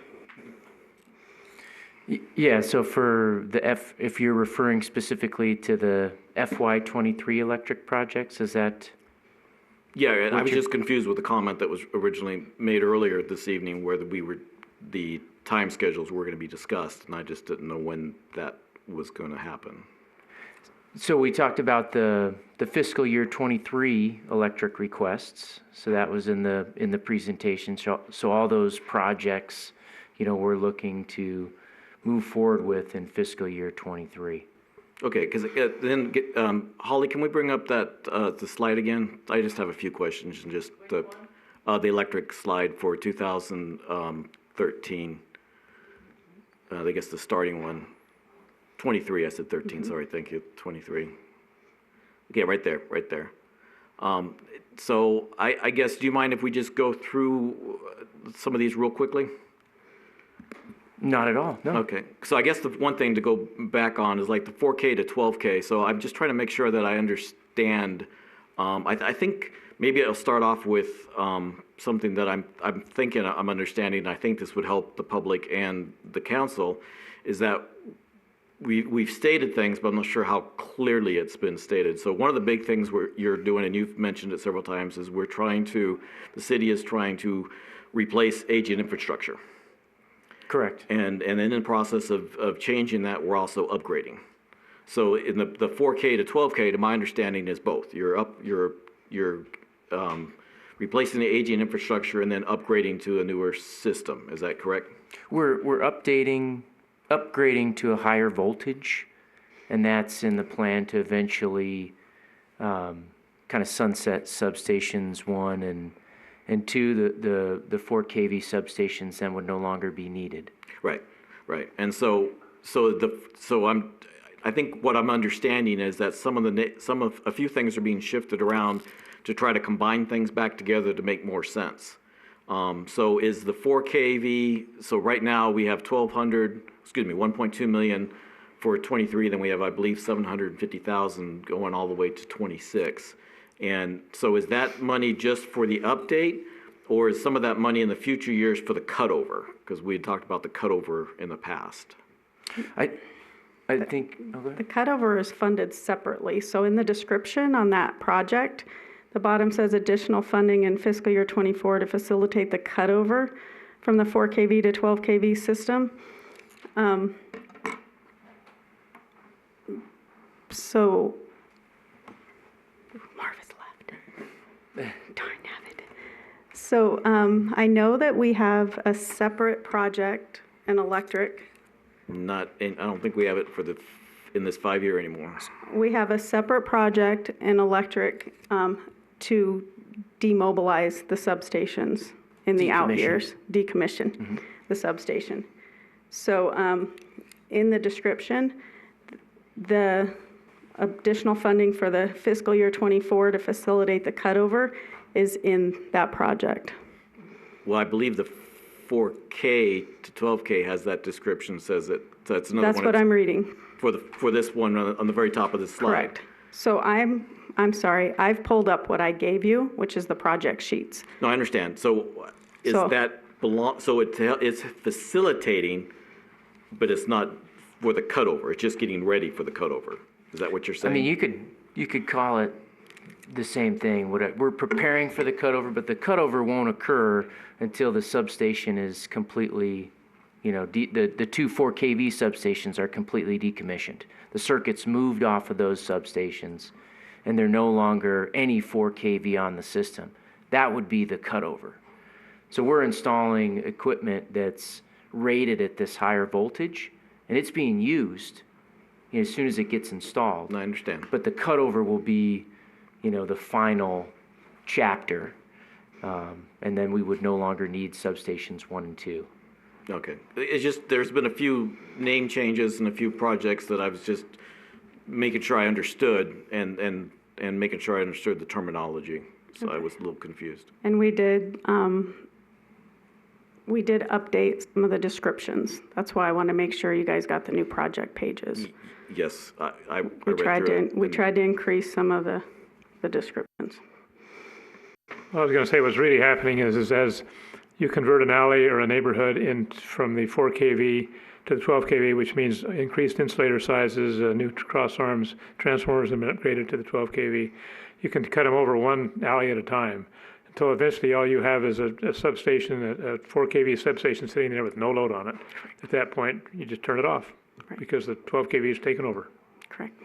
Yeah, so for the if you're referring specifically to the FY '23 electric projects, is that? Yeah, and I was you're- just confused with the comment that was originally made earlier this evening where the time schedules were going to be discussed, and I just didn't know when that was going to happen. So we talked about the fiscal year '23 electric requests. So that was in the presentation. So all those projects, we're looking to move forward with in fiscal year '23. Okay, because then, Holly, can we bring up that, the slide again? I just have a few questions and just the electric slide for 2013. I guess the starting one. 23, I said 13, sorry, thank you, 23. Okay, right there. So I guess, do you mind if we just go through some of these real quickly? Not at all, no. Okay, so I guess the one thing to go back on is like the 4K to 12K, so I'm just trying to make sure that I understand. I think maybe I'll start off with something that I'm thinking I'm understanding, and I think this would help the public and the council, is that we've stated things, but I'm not sure how clearly it's been stated. So one of the big things you're doing, and you've mentioned it several times, is the city is trying to replace aging infrastructure. Correct. And then in the process of changing that, we're also upgrading. So in the 4K to 12K, to my understanding, is both. You're replacing the aging infrastructure and then upgrading to a newer system. Is that correct? We're upgrading to a higher voltage, and that's in the plan to eventually kind of sunset substations 1 and 2. The 4 kV substations then would no longer be needed. Right. And I think what I'm understanding is that a few things are being shifted around to try to combine things back together to make more sense. So is the 4 kV, so right now we have 1.2 million for 23, then we have, I believe, 750,000 going all the way to 26. And so is that money just for the update, or is some of that money in the future years for the cutover? Because we had talked about the cutover in the past. I think, oh, go ahead. The cutover is funded separately. So in the description on that project, the bottom says additional funding in fiscal year '24 to facilitate the cutover from the 4 kV to 12 kV system. So Marva's left. Darn it. So I know that we have a separate project in electric. I don't think we have it in this 5-year anymore. We have a separate project in electric to demobilize the substations in the out Decommission. years, decommission the substation. So in the description, the additional funding for the fiscal year '24 to facilitate the cutover is in that project. Well, I believe the 4K to 12K has that description, says it. So that's another one. That's what I'm reading. For this one on the very top of this slide. Correct. So I'm sorry, I've pulled up what I gave you, which is the project sheets. No, I understand. So it's facilitating, but it's not for the cutover. It's just getting ready for the cutover. Is that what you're I saying? mean, you could call it the same thing. We're preparing for the cutover, but the cutover won't occur until the substation is completely, the 2 4 kV substations are completely decommissioned. The circuit's moved off of those substations, and they're no longer any 4 kV on the system. That would be the cutover. So we're installing equipment that's rated at this higher voltage, and it's being used as soon as it gets installed. No, I understand. But the cutover will be, the final chapter, and then we would no longer need substations 1 and 2. Okay. It's just, there's been a few name changes and a few projects that I was just making sure I understood and making sure I understood the terminology. So I was a little confused. And we did update some of the descriptions. That's why I want to make sure you guys got the new project pages. Yes, I We read tried through to it. we tried to increase some of the descriptions. What I was going to say, what's really happening is as you convert an alley or a neighborhood in from the 4 kV to the 12 kV, which means increased insulator sizes, new cross arms, transformers have been upgraded to the 12 kV. You can cut them over one alley at a time until eventually all you have is a substation, a 4 kV substation sitting there with no load on it. At that point, you just turn it off because the 12 kV is taken over. Correct.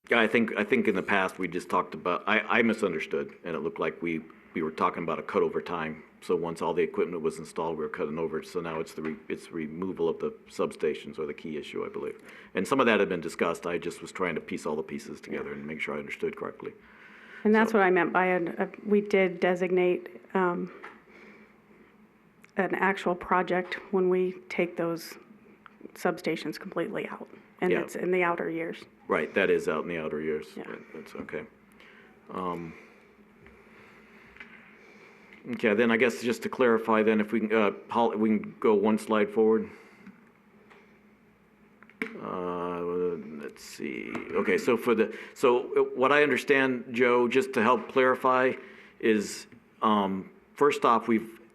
Yeah, I think in the past, we just talked about, I misunderstood, and it looked like we were talking about a cut over time. So once all the equipment was installed, we were cutting over, so now it's it's removal of the substations or the key issue, I believe. And some of that had been discussed, I just was trying to piece all the pieces together and make sure I understood correctly. And that's what I meant by we did designate an actual project when we take those substations completely out. And Yeah. it's in the outer years. Right, that is out in the outer years. Yeah. That's okay. Okay, then I guess just to clarify then, if we can, we can go one slide forward. Let's see. Okay, so what I understand, Joe, just to help clarify, is first off,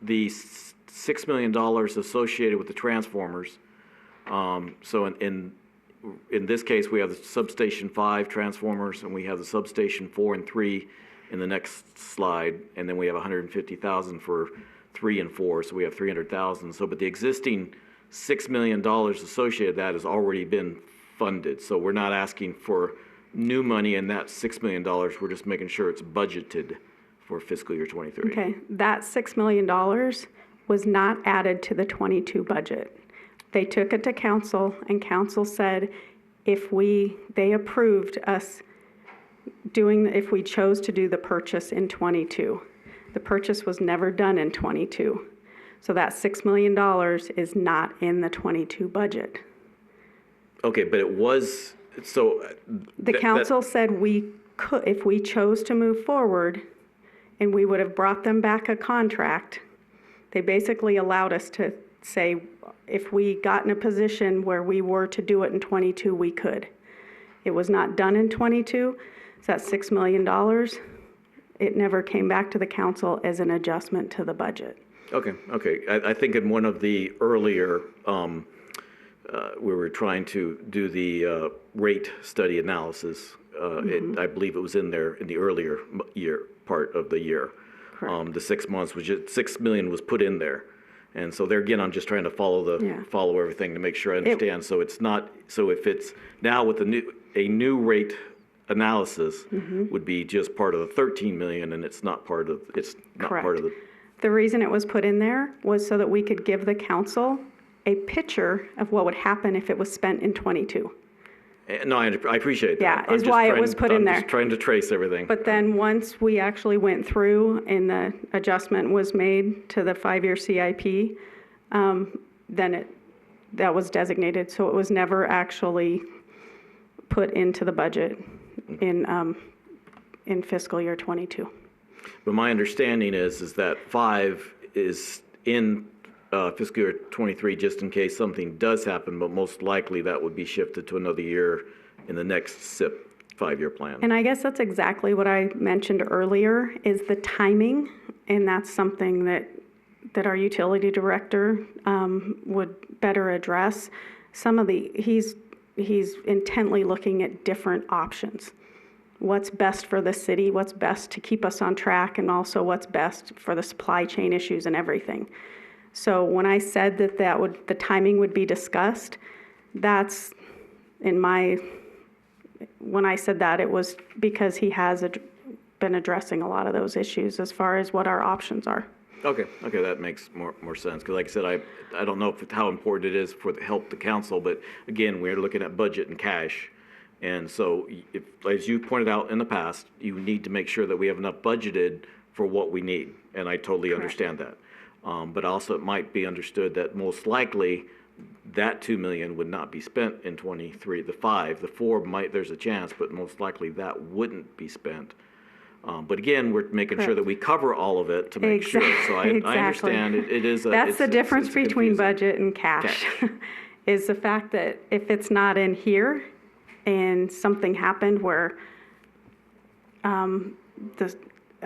the $6 million associated with the transformers. So in this case, we have the substation 5 transformers, and we have the substation 4 and 3 in the next slide, and then we have 150,000 for 3 and 4, so we have 300,000. So, but the existing $6 million associated with that has already been funded. So we're not asking for new money in that $6 million. We're just making sure it's budgeted for fiscal year 23. Okay, that $6 million was not added to the 22 budget. They took it to council, and council said they approved us if we chose to do the purchase in 22. The purchase was never done in 22. So that $6 million is not in the 22 budget. Okay, but it was, so. The council said we could, if we chose to move forward, and we would have brought them back a contract, they basically allowed us to say, if we got in a position where we were to do it in 22, we could. It was not done in 22, so that $6 million, it never came back to the council as an adjustment to the budget. Okay. I think in one of the earlier, we were trying to do the rate study analysis. I believe it was in there in the earlier part of the year. Correct. The 6 months was just, 6 million was put in there. And so there again, I'm just trying to follow everything to make sure I understand. So it's not, so if it's now with a new rate analysis would be just part of the 13 million, and it's not part of the. The reason it was put in there was so that we could give the council a picture of what would happen if it was spent in 22. No, I appreciate that. Yeah, is why it was put in there. I'm just trying to trace everything. But then once we actually went through and the adjustment was made to the 5-year CIP, then that was designated. So it was never actually put into the budget in fiscal year 22. But my understanding is that 5 is in fiscal year 23, just in case something does happen, but most likely that would be shifted to another year in the next SIP 5-year plan. And I guess that's exactly what I mentioned earlier, is the timing, and that's something that our utility director would better address. He's intently looking at different options. What's best for the city, what's best to keep us on track, and also what's best for the supply chain issues and everything. So when I said that the timing would be discussed, that's when I said that, it was because he has been addressing a lot of those issues as far as what our options are. Okay, that makes more sense, because like I said, I don't know how important it is for the help the council, but again, we're looking at budget and cash. And so, as you pointed out in the past, you need to make sure that we have enough budgeted for what we need, and I totally understand that. But also, it might be understood that most likely that 2 million would not be spent in 23. The 5, the 4 there's a chance, but most likely that wouldn't be spent. But again, we're making sure that we cover all of it to make sure. So I understand it is. That's the difference between budget and cash. Is the fact that if it's not in here and something happened where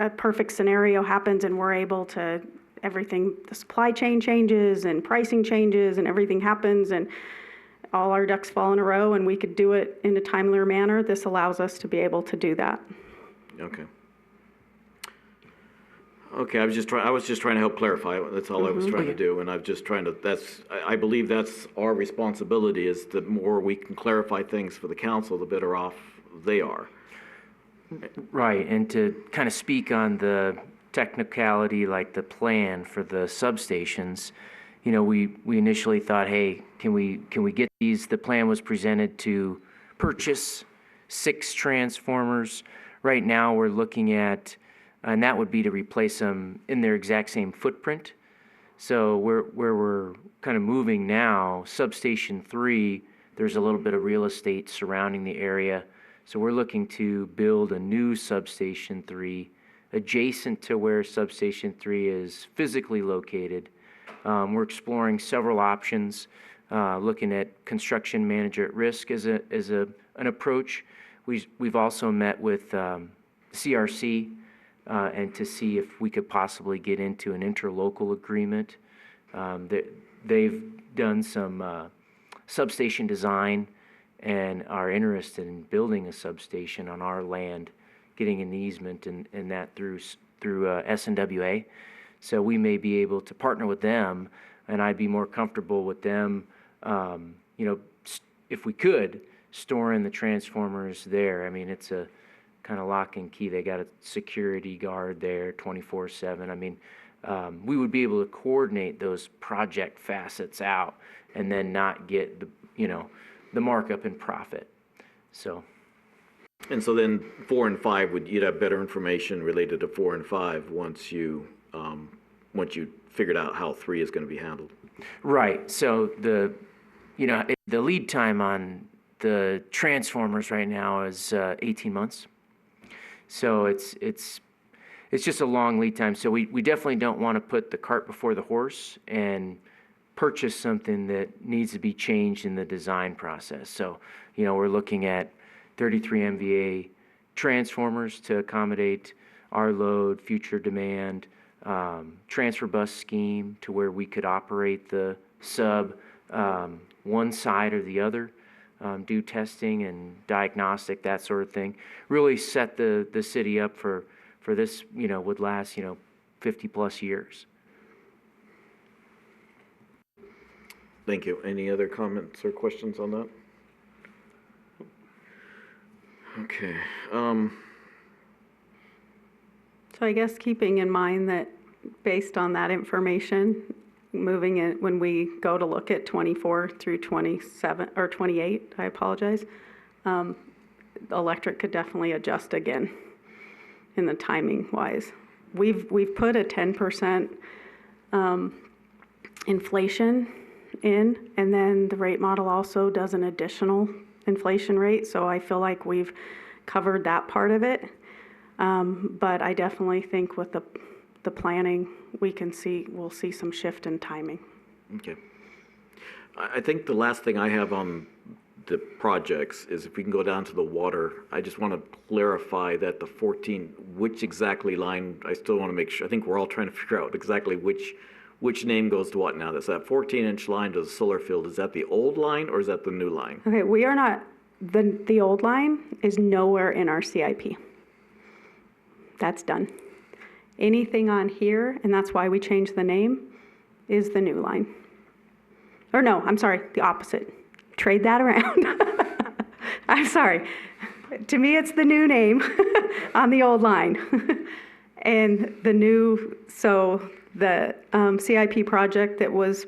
a perfect scenario happens and we're able to, everything, the supply chain changes and pricing changes and everything happens and all our ducks fall in a row and we could do it in a timelier manner, this allows us to be able to do that. Okay. Okay, I was just trying to help clarify. That's all I was trying to do, and I'm just trying to, I believe that's our responsibility, is the more we can clarify things for the council, the better off they are. Right, and to kind of speak on the technicality, like the plan for the substations, you know, we initially thought, hey, can we get these? The plan was presented to purchase 6 transformers. Right now, we're looking at, and that would be to replace them in their exact same footprint. So where we're kind of moving now, substation 3, there's a little bit of real estate surrounding the area. So we're looking to build a new substation 3 adjacent to where substation 3 is physically located. We're exploring several options, looking at construction manager at risk as an approach. We've also met with CRC and to see if we could possibly get into an interlocal agreement. They've done some substation design and are interested in building a substation on our land, getting an easement and that through SNWA. So we may be able to partner with them, and I'd be more comfortable with them, you know, if we could, storing the transformers there. I mean, it's a kind of lock and key. They got a security guard there 24/7. I mean, we would be able to coordinate those project facets out and then not get the, you know, the markup in profit. So. And so then 4 and 5 you'd have better information related to 4 and 5 once you figured out how 3 is going to be handled. Right. So the lead time on the transformers right now is 18 months. So it's just a long lead time. So we definitely don't want to put the cart before the horse and purchase something that needs to be changed in the design process. So, you know, we're looking at 33 MVA transformers to accommodate our load, future demand, transfer bus scheme to where we could operate the sub one side or the other, do testing and diagnostic, that sort of thing. Really set the city up for this, you know, would last, you know, 50 plus years. Thank you. Any other comments or questions on that? Okay. So I guess keeping in mind that based on that information, moving it when we go to look at 24 through 27 or 28, I apologize, electric could definitely adjust again in the timing wise. We've put a 10% inflation in, and then the rate model also does an additional inflation rate. So I feel like we've covered that part of it. But I definitely think with the planning, we'll see some shift in timing. Okay. I think the last thing I have on the projects is if we can go down to the water, I just want to clarify that the 14, which exactly line, I still want to make sure, I think we're all trying to figure out exactly which name goes to what now. That's that 14-inch line to the solar field. Is that the old line or is that the new line? Okay, we are not, the old line is nowhere in our CIP. That's done. Anything on here, and that's why we changed the name, is the new line. Or no, I'm sorry, the opposite. Trade that around. I'm sorry. To me, it's the new name on the old line. And the new, so the CIP project that was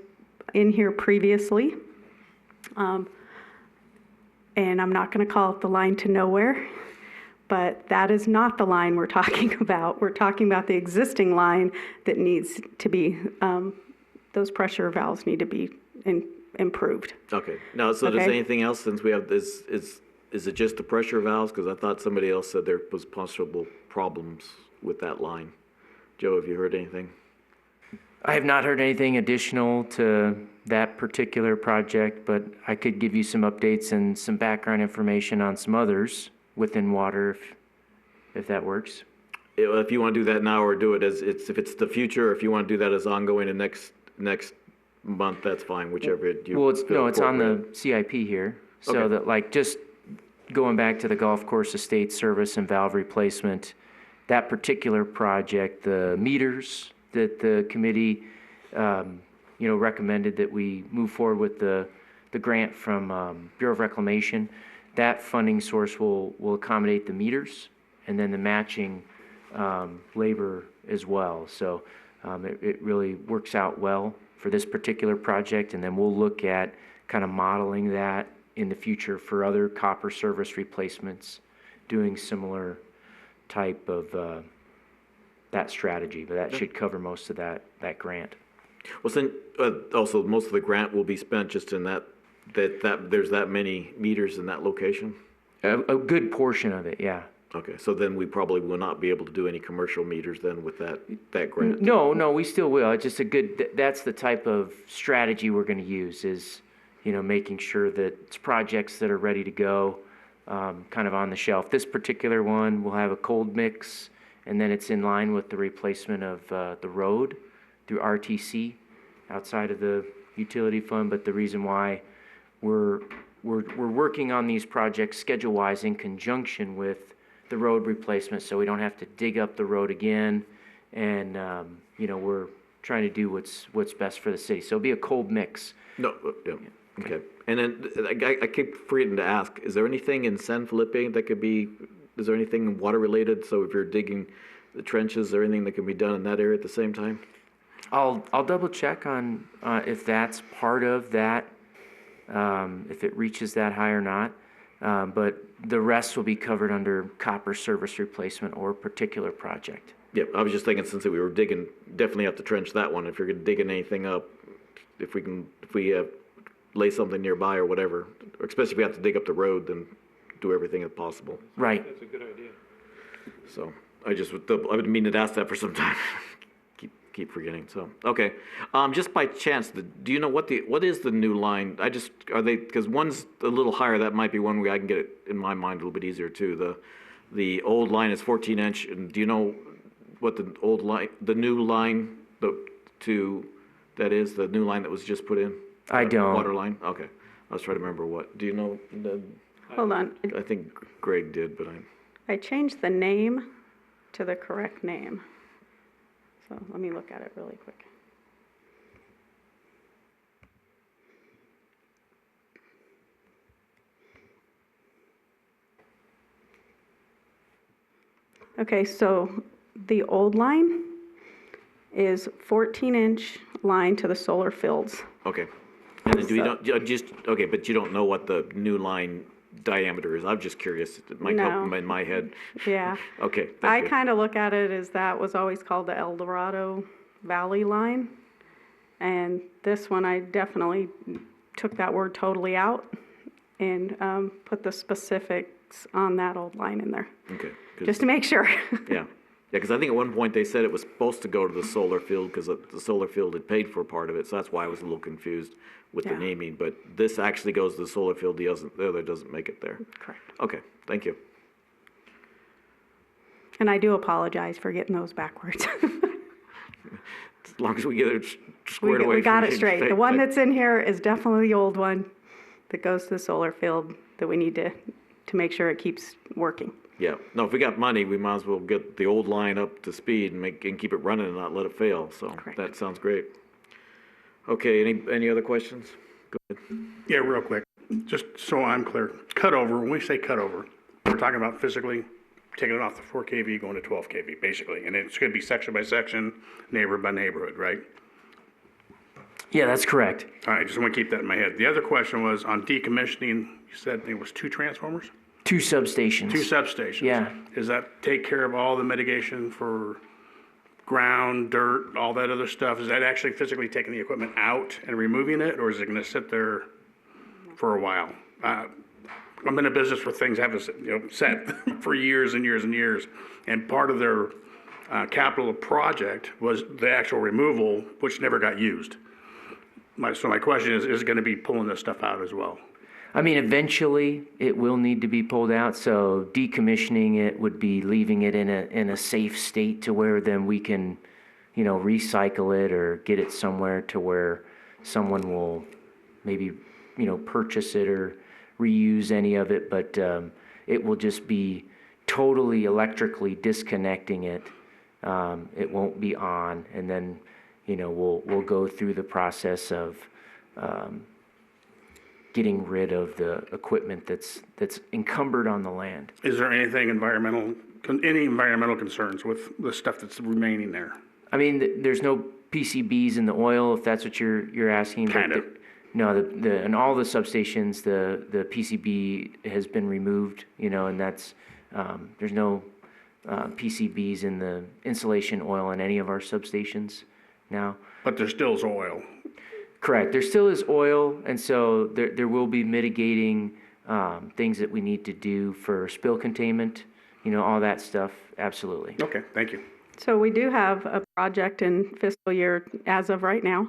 in here previously, and I'm not going to call it the line to nowhere, but that is not the line we're talking about. We're talking about the existing line that needs to be, those pressure valves need to be improved. Okay. Now, so does anything else, since we have this, is it just the pressure valves? Because I thought somebody else said there was possible problems with that line. Joe, have you heard anything? I have not heard anything additional to that particular project, but I could give you some updates and some background information on some others within water if that works. if you want to do that now or do it as, if it's the future, or if you want to do that as ongoing and next month, that's fine, whichever you. Well, it's feel on appropriate. the CIP here, so Okay. that like just going back to the golf course estate service and valve replacement, that particular project, the meters that the committee, recommended that we move forward with the grant from Bureau of Reclamation, that funding source will accommodate the meters and then the matching labor as well. So it really works out well for this particular project, and then we'll look at kind of modeling that in the future for other copper service replacements, doing similar type of that strategy, but that should cover most of that grant. Well, then, also, most of the grant will be spent just in that there's that many meters in that location? A good portion of it, yeah. Okay, so then we probably will not be able to do any commercial meters then with that grant? No, we still will. It's just that's the type of strategy we're gonna use is, making sure that it's projects that are ready to go, kind of on the shelf. This particular one will have a cold mix, and then it's in line with the replacement of the road through RTC outside of the utility fund. But the reason why we're working on these projects schedule-wise in conjunction with the road replacement, so we don't have to dig up the road again, and we're trying to do what's best for the city. So it'll be a cold mix. No, yeah, okay. And then I keep forgetting to ask, is there anything in San Felipe that could be, is there anything water-related? So if you're digging the trenches, is there anything that can be done in that area at the same time? I'll double check on if that's part of that, if it reaches that high or not. But the rest will be covered under copper service replacement or particular project. Yeah, I was just thinking since we were digging, definitely have to trench that one. If you're digging anything up, if we lay something nearby or whatever, or especially if we have to dig up the road, then do everything as possible. Right. That's a good idea. So I've been meaning to ask that for some time. keep forgetting. So okay, just by chance, do you know what is the new line? Because one's a little higher. That might be one way I can get it in my mind a little bit easier too. The old line is 14-inch, and do you know what the new line that is the new line that was just put in? I don't. Water line. Okay, I was trying to remember what. Do you know? Hold on. I think Greg did, but I changed the name to the correct name. So let me look at it really quick. Okay, so the old line is 14-inch line to the solar fields. okay. And then but you don't know what the new line diameter is. I'm just curious. It might help No. in my head. Yeah. Okay, I thank you. kind of look at it as that was always called the El Dorado Valley line. And this one, I definitely took that word totally out and put the specifics on that old line in there, Okay. 'Cause- just to make sure. Yeah, because I think at one point they said it was supposed to go to the solar field because the solar field had paid for part of it, so that's why I was a little confused with the Yeah. naming. But this actually goes to the solar field, the other doesn't make it there. Correct. Okay, thank you. And I do apologize for getting those backwards. As long as we get it squared away. We got from it being straight. The fake, one but- that's in here is definitely the old one that goes to the solar field that we need to make sure it keeps working. Yeah, no, if we got money, we might as well get the old line up to speed and keep it running and not let it fail, so Correct. that sounds great. Okay, any other questions? Go ahead. Yeah, real quick, just so I'm clear, cutover, when we say cutover, we're talking about physically taking it off the 4 kV going to 12 kV, basically, and it's gonna be section by section, neighborhood by neighborhood, right? Yeah, that's correct. All right, just wanna keep that in my head. The other question was on decommissioning, you said it was 2 transformers? 2 substations. 2 substations? Yeah. Does that take care of all the mitigation for ground, dirt, all that other stuff? Is that actually physically taking the equipment out and removing it, or is it gonna sit there for a while? I'm in a business where things have set for years and years and years, and part of their capital project was the actual removal, which never got used. So my question is it gonna be pulling this stuff out as well? I mean, eventually it will need to be pulled out, so decommissioning it would be leaving it in a safe state to where then we can, recycle it or get it somewhere to where someone will maybe, purchase it or reuse any of it, but it will just be totally electrically disconnecting it. It won't be on, and then, we'll go through the process of getting rid of the equipment that's encumbered on the land. Is there anything any environmental concerns with the stuff that's remaining there? I mean, there's no PCBs in the oil, if that's what you're asking. but Kind of. No, in all the substations, the PCB has been removed, and that's, there's no PCBs in the insulation oil in any of our substations now. But there still is oil. Correct. There still is oil, and so there will be mitigating things that we need to do for spill containment, all that stuff, absolutely. Okay, thank you. So we do have a project in fiscal year, as of right now,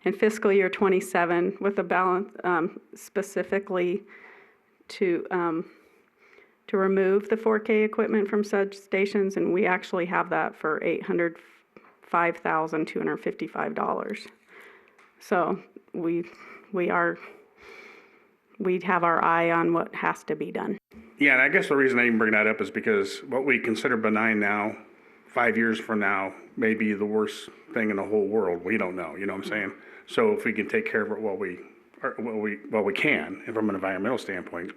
in fiscal year 27 with a balance specifically to remove the 4K equipment from substations, and we actually have that for $805,255. So we'd have our eye on what has to be done. Yeah, and I guess the reason I even bring that up is because what we consider benign now, 5 years from now, may be the worst thing in the whole world. We don't know, you know what I'm saying? So if we can take care of it while we can, and from an environmental standpoint,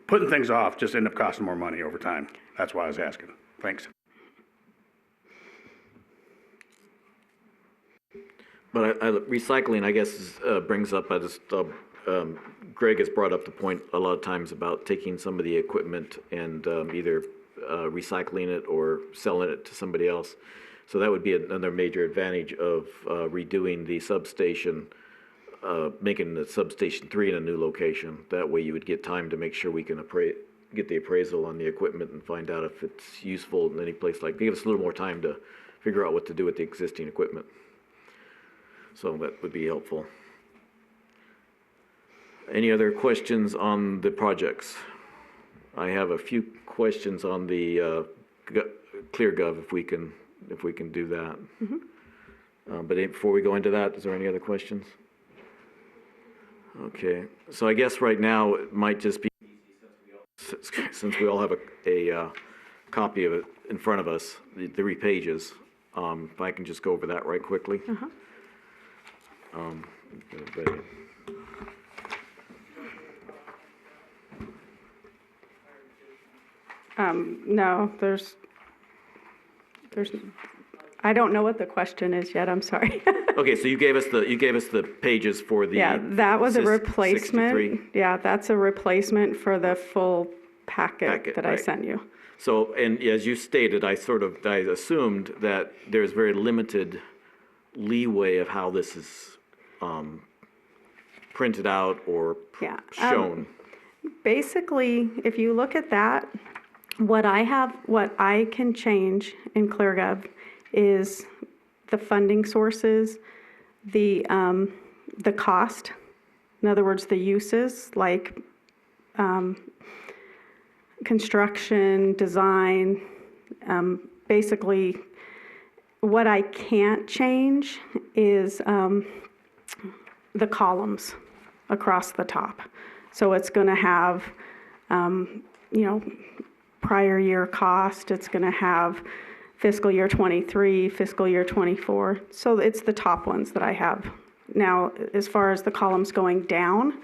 putting things off just end up costing more money over time. That's why I was asking. Thanks. But recycling, I guess, brings up, Greg has brought up the point a lot of times about taking some of the equipment and either recycling it or selling it to somebody else. So that would be another major advantage of redoing the substation, making the substation 3 in a new location. That way you would get time to make sure we can get the appraisal on the equipment and find out if it's useful in any place give us a little more time to figure out what to do with the existing equipment. So that would be helpful. Any other questions on the projects? I have a few questions on the Cleargov, if we can do that. Mm-hmm. But before we go into that, is there any other questions? Okay, so I guess right now it might just be easy since we all have a copy of it in front of us, the 3 pages. If I can just go over that right quickly. Uh-huh. No, there's, I don't know what the question is yet, I'm sorry. Okay, so you gave us the pages for the. Yeah, that was a 63. replacement. Yeah, that's a replacement for the full packet that I right. sent you. So, and as you stated, I assumed that there's very limited leeway of how this is printed out or Yeah, shown. Basically, if you look at that, what I can change in Cleargov is the funding sources, the cost, in other words, the uses, like construction, design, basically what I can't change is the columns across the top. So it's going to have, prior year cost. It's going to have fiscal year 23, fiscal year 24. So it's the top ones that I have. Now, as far as the columns going down,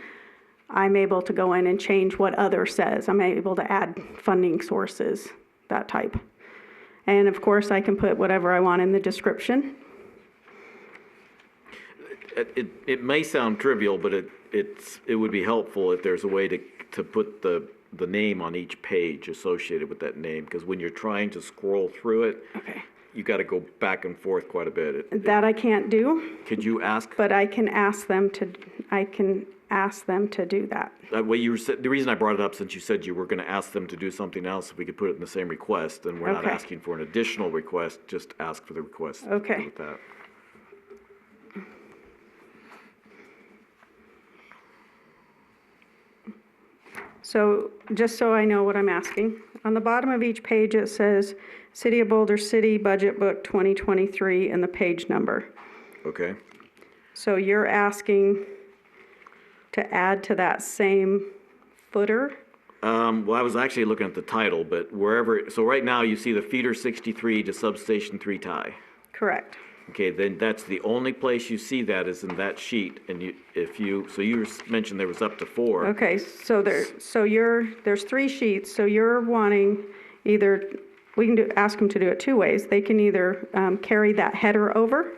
I'm able to go in and change what other says. I'm able to add funding sources, that type. And of course, I can put whatever I want in the description. It may sound trivial, but it would be helpful if there's a way to put the name on each page associated with that name, because when you're trying to scroll through it, Okay. you got to go back and forth quite a bit. That I can't do, Could you ask? but I can ask them to do that. That way the reason I brought it up, since you said you were going to ask them to do something else, if we could put it in the same request, and we're not Okay. asking for an additional request, just ask for the request. Okay. With that. So just so I know what I'm asking, on the bottom of each page, it says City of Boulder City Budget Book 2023 and the page number. Okay. So you're asking to add to that same footer? Well, I was actually looking at the title, but wherever, so right now you see the feeder 63 to substation 3 tie. Correct. Okay, then that's the only place you see that is in that sheet, and you mentioned there was up to 4. Okay, so there's 3 sheets, so you're wanting either, we can ask them to do it 2 ways. They can either carry that header over,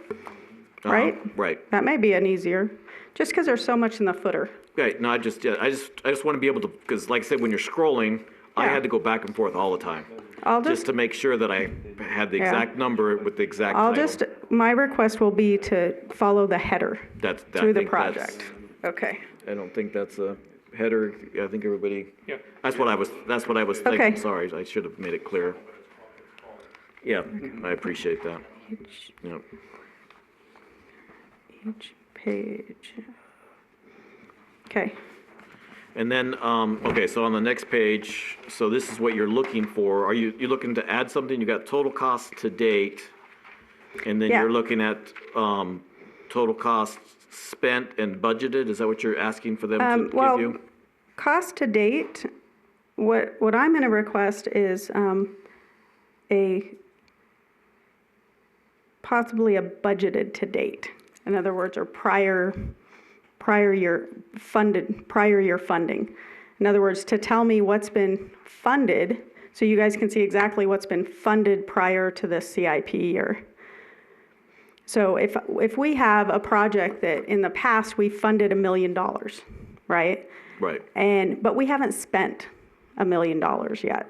right? Right. That may be an easier, just because there's so much in the footer. Right, no, I just want to be able to, because like I said, when you're scrolling, I Yeah. had to go back and forth all the time. I'll Just to make sure that I had the Yeah. exact number with the exact I'll title. my request will be to follow the header through the project. Okay, I don't think that's a header, I think everybody. Yeah. That's what I was thinking, Okay. sorry, I should have made it clear. Yeah, I appreciate that. Yep. each page. Okay, And then, okay, so on the next page, so this is what you're looking for. Are you looking to add something? You got total costs to date, and then Yeah. you're looking at, total costs spent and budgeted? Is that what you're asking for them to give well, you? cost to date, what I'm gonna request is, possibly a budgeted to date. In other words, or prior year funding. In other words, to tell me what's been funded, so you guys can see exactly what's been funded prior to the CIP year. So if we have a project that in the past we funded $1 million, right? Right, But we haven't spent $1 million yet.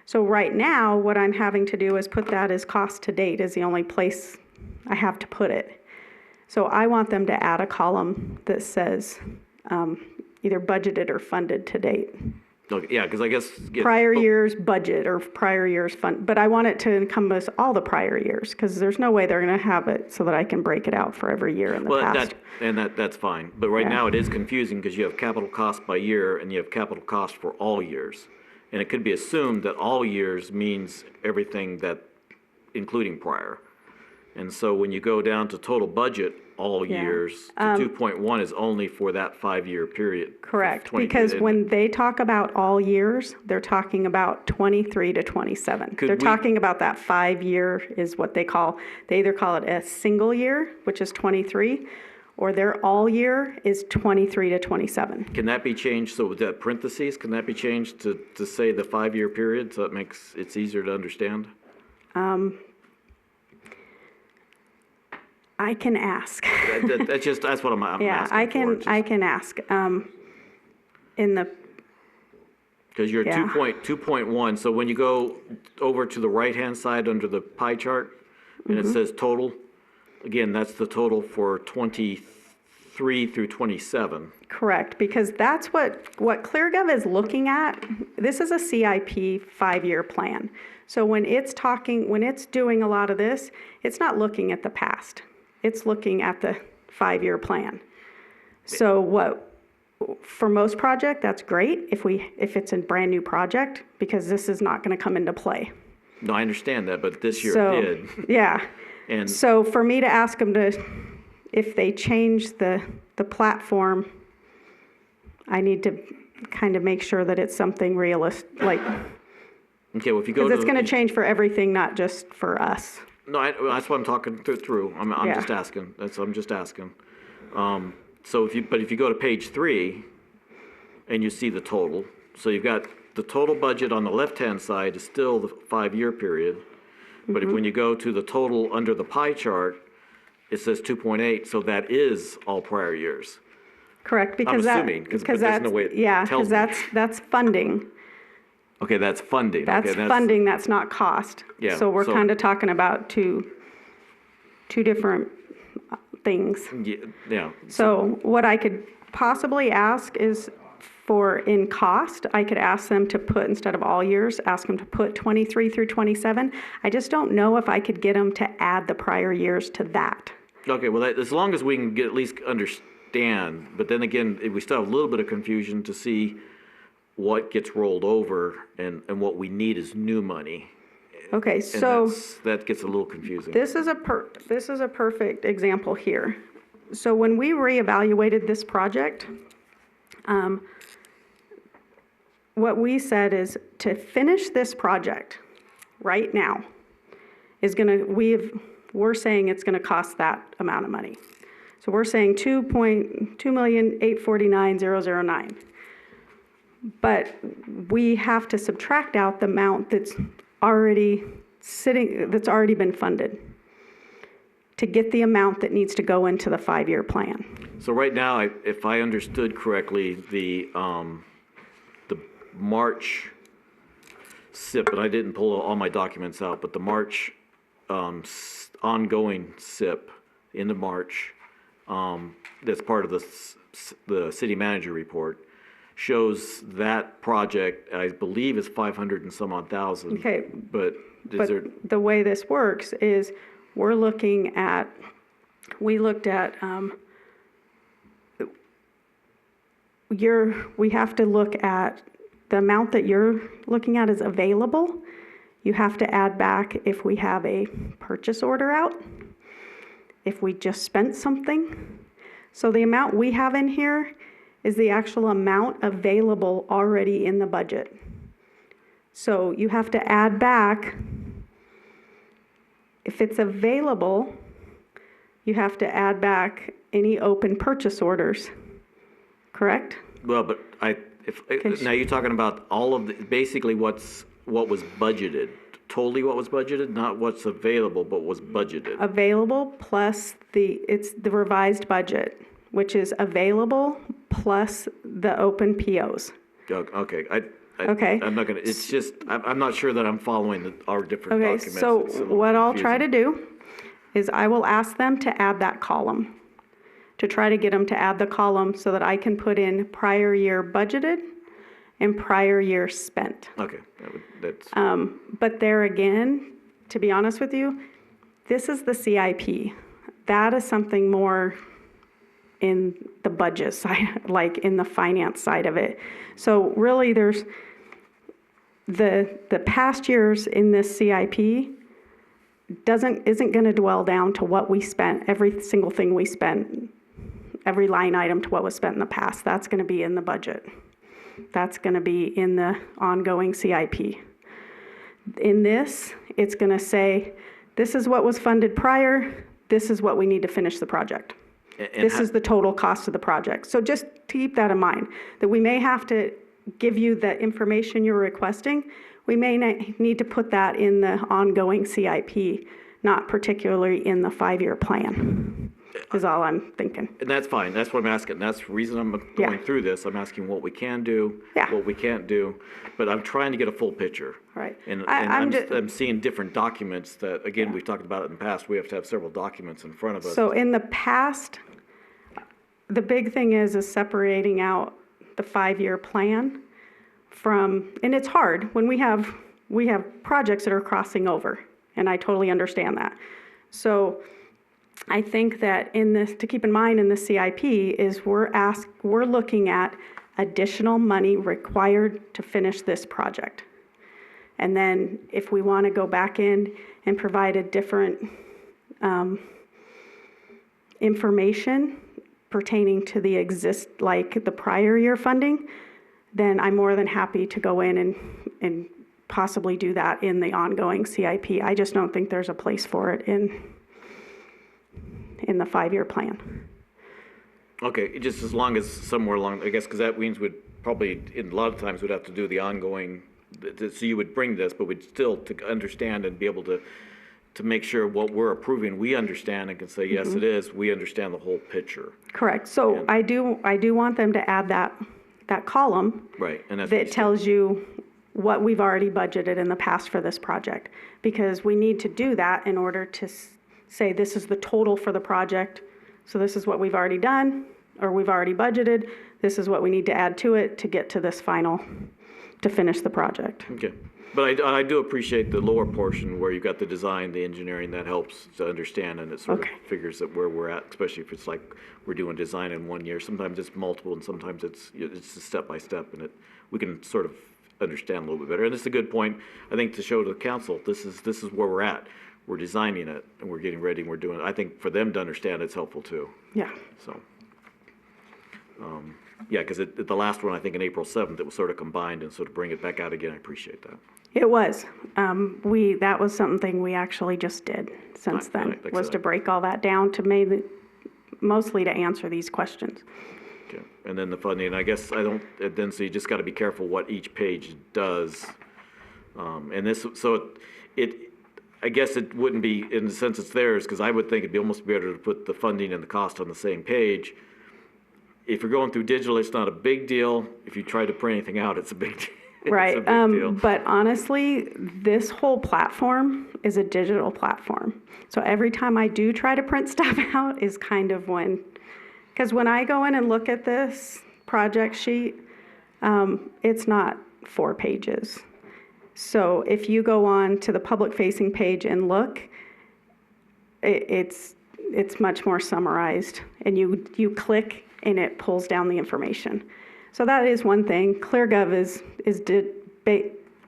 So right now, what I'm having to do is put that as cost to date is the only place I have to put it. So I want them to add a column that says either budgeted or funded to date. okay, yeah, because I guess. yeah, Prior oh, year's budget or prior year's fund, but I want it to encompass all the prior years because there's no way they're going to have it so that I can break it out for every year in the Well, past. that's fine, but right Yeah. now it is confusing because you have capital cost by year and you have capital cost for all years. And it could be assumed that all years means everything that, including prior. And so when you go down to total budget, all Yeah. years, the 2.1 is only for that 5-year period. Correct, 20 because and- when they talk about all years, they're talking about 23 to 27. Could They're we- talking about that 5-year is what they either call it a single year, which is 23, or their all year is 23 to 27. Can that be changed, so with that parentheses, can that be changed to say the 5-year period, so it makes it easier to understand? I can ask. That's what I'm Yeah, asking for. I can ask. In the, Because you're Yeah. 2.1, so when you go over to the right-hand side under the pie chart, and Mm-hmm. it says total, again, that's the total for 23 through 27. correct, because that's what Cleargov is looking at. This is a CIP 5-year plan. So when it's doing a lot of this, it's not looking at the past. It's looking at the 5-year plan. So for most project, that's great if it's a brand-new project, because this is not going to come into play. No, I understand that, but this year So, it did. yeah. And So for me to ask them if they change the platform, I need to kind of make sure that it's something realistic, like, okay, well, if you go because to. it's going to change for everything, not just for us. No, that's what I'm talking through. I'm Yeah. just asking. I'm just asking. So if you go to page 3 and you see the total, so you've got the total budget on the left-hand side is still the 5-year period. But Mm-hmm. when you go to the total under the pie chart, it says 2.8, so that is all prior years. Correct, because assuming, 'cause- but there's no way it yeah, tells because me. that's funding. Okay, that's funding. That's Okay, funding, that's not cost. Yeah, So we're so- kind of talking about two different things. Yeah, So what I could possibly ask is in cost, I could ask them to put, instead of all years, ask them to put 23 through 27. I just don't know if I could get them to add the prior years to that. okay, well, as long as we can at least understand, but then again, we still have a little bit of confusion to see what gets rolled over and what we need is new money. Okay, And so that gets a little confusing. this is a perfect example here. So when we reevaluated this project, what we said is to finish this project right now is we're saying it's gonna cost that amount of money. So we're saying 2,849,009. But we have to subtract out the amount that's already been funded to get the amount that needs to go into the 5-year plan. So right now, if I understood correctly, the March SIP, and I didn't pull all my documents out, but the March ongoing SIP into March, that's part of the city manager report, shows that project, I believe, is 500 and some odd thousand. Okay. But is But there, the way this works is we looked at, we have to look at the amount that you're looking at is available. You have to add back if we have a purchase order out, if we just spent something. So the amount we have in here is the actual amount available already in the budget. So you have to add back, if it's available, you have to add back any open purchase orders, correct? well, but now you're talking about all of basically what was budgeted, totally what was budgeted, not what's available, but was budgeted. Available plus it's the revised budget, which is available plus the open POs. Okay, Okay. I'm not gonna, it's just, I'm not sure that I'm following our different Okay, documents. so It's a little what I'll try to confusing. do is I will ask them to add that column, to try to get them to add the column so that I can put in prior year budgeted and prior year spent. Okay, that's, But there again, to be honest with you, this is the CIP. That is something more in the budget side, like in the finance side of it. So really there's the past years in this CIP isn't going to dwell down to what we spent, every single thing we spent, every line item to what was spent in the past. That's going to be in the budget. That's going to be in the ongoing CIP. In this, it's going to say, this is what was funded prior, this is what we need to finish the project. This is the total cost of the project. So just to keep that in mind, that we may have to give you the information you're requesting. We may need to put that in the ongoing CIP, not particularly in the 5-year plan, is all I'm thinking. and that's fine, that's what I'm asking, that's the reason I'm Yeah. going through this, I'm asking what we can do, Yeah. what we can't do, but I'm trying to get a full picture. Right. And I'm I'm seeing different documents that, again, we've talked about it in the past, we have to have several documents in front of us. So in the past, the big thing is separating out the 5-year plan from, and it's hard when we have projects that are crossing over, and I totally understand that. So I think that to keep in mind in the CIP is we're looking at additional money required to finish this project. And then if we want to go back in and provide a different information pertaining to the prior year funding, then I'm more than happy to go in and possibly do that in the ongoing CIP. I just don't think there's a place for it in the 5-year plan. Okay, just as long as somewhere along, I guess, because that means we'd probably, in a lot of times, we'd have to do the ongoing, so you would bring this, but we'd still to understand and be able to make sure what we're approving, we understand and can say, yes, it is, we understand the whole picture. Correct. So I do want them to add that column Right, and that's what that tells you what we've already budgeted in the past for this project. Because we need to do that in order to say this is the total for the project. So this is what we've already done, or we've already budgeted. This is what we need to add to it to get to this final, to finish the project. Okay, but I do appreciate the lower portion where you've got the design, the engineering, that helps to understand, and it sort of Okay. figures that where we're at, especially if it's like we're doing design in 1 year. Sometimes it's multiple, and sometimes it's a step by step, and we can sort of understand a little bit better. And it's a good point, I think, to show to the council, this is where we're at. We're designing it, and we're getting ready, and we're doing it. I think for them to understand, it's helpful too. Yeah. So, yeah, because the last one, I think, in April 7th, it was sort of combined, and so to bring it back out again, I appreciate that. It was. That was something we actually just did since then, like I was said, to break all that down to mostly to answer these questions. Okay, and then the funding, I guess so you just got to be careful what each page does. And this, so I guess it wouldn't be, in the sense it's theirs, because I would think it'd be almost better to put the funding and the cost on the same page. If you're going through digital, it's not a big deal. If you try to print anything out, it's a big deal. Right. It's a big deal. But honestly, this whole platform is a digital platform. So every time I do try to print stuff out is kind of because when I go in and look at this project sheet, it's not 4 pages. So if you go on to the public-facing page and look, it's much more summarized. And you click, and it pulls down the information. So that is one thing. Cleargov is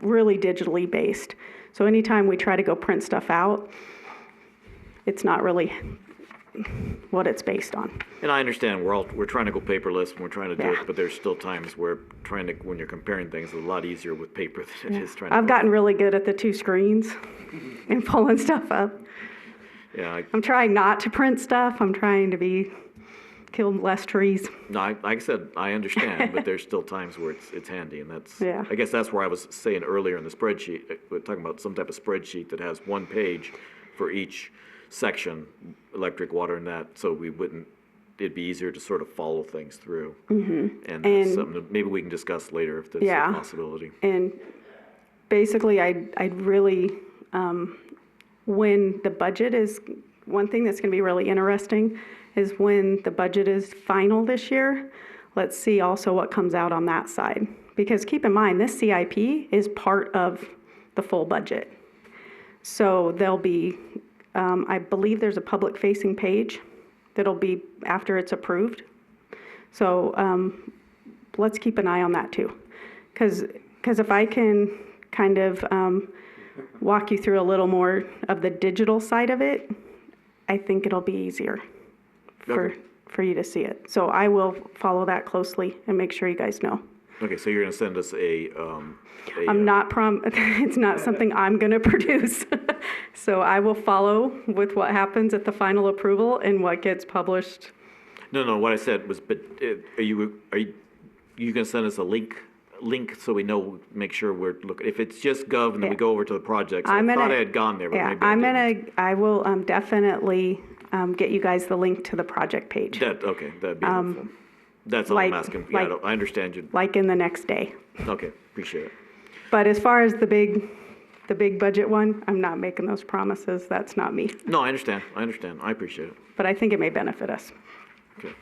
really digitally based. So anytime we try to go print stuff out, it's not really what it's based on. And I understand, we're trying to go paperless, and we're trying to do Yeah. it, but there's still times where when you're comparing things, it's a lot easier with paper than it is trying to. I've gotten really good at the 2 screens and pulling stuff up. Yeah, I'm trying not to print stuff. I'm trying to kill less trees. no, like I said, I understand, but there's still times where it's handy, and that's, Yeah. I guess that's where I was saying earlier in the spreadsheet, we're talking about some type of spreadsheet that has 1 page for each section, electric, water, and that, so it'd be easier to sort of follow things through. Mm-hmm. And that's something that maybe we can discuss later if there's Yeah. a possibility. And basically, I'd really, when the budget is, one thing that's going to be really interesting is when the budget is final this year, let's see also what comes out on that side. Because keep in mind, this CIP is part of the full budget. So there'll be, I believe there's a public-facing page that'll be after it's approved. So let's keep an eye on that too. Because if I can kind of walk you through a little more of the digital side of it, I think it'll be easier for you to see it. So I will follow that closely and make sure you guys know. Okay, so you're gonna send us I'm not it's not something I'm gonna produce. So I will follow with what happens at the final approval and what gets published. No, what I said was, but are you gonna send us a link so we know, make sure we're looking, if it's just Gov and then we go over to the projects, I thought I had gone there, but Yeah, maybe I didn't. I will definitely get you guys the link to the project page, Okay, that'd be helpful. That's all I'm asking. Yeah, I understand you. like in the next day. Okay, appreciate it. But as far as the big budget one, I'm not making those promises. That's not me. No, I understand. I appreciate it. But I think it may benefit us. Okay.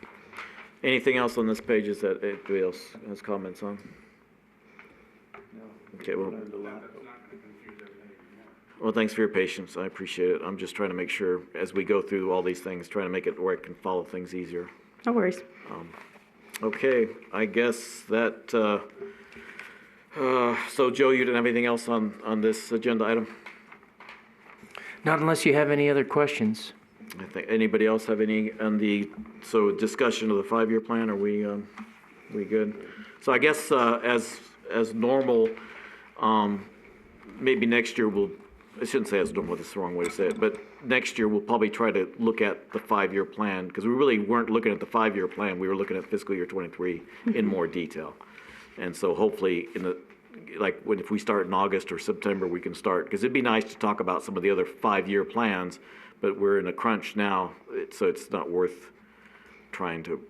Anything else on this page is that anybody else has comments on? Okay, well, thanks for your patience. I appreciate it. I'm just trying to make sure, as we go through all these things, trying to make it where I can follow things easier. No worries. Okay, I guess that, so Joe, you didn't have anything else on this agenda item? Not unless you have any other questions. I think, anybody else have any on so discussion of the 5-year plan, are we good? So I guess, as normal, maybe next year I shouldn't say as normal, that's the wrong way to say it, but next year we'll probably try to look at the 5-year plan, because we really weren't looking at the 5-year plan, we were looking at fiscal year 23 in more detail. And so hopefully if we start in August or September, we can start, because it'd be nice to talk about some of the other 5-year plans, but we're in a crunch now, so it's not worth trying to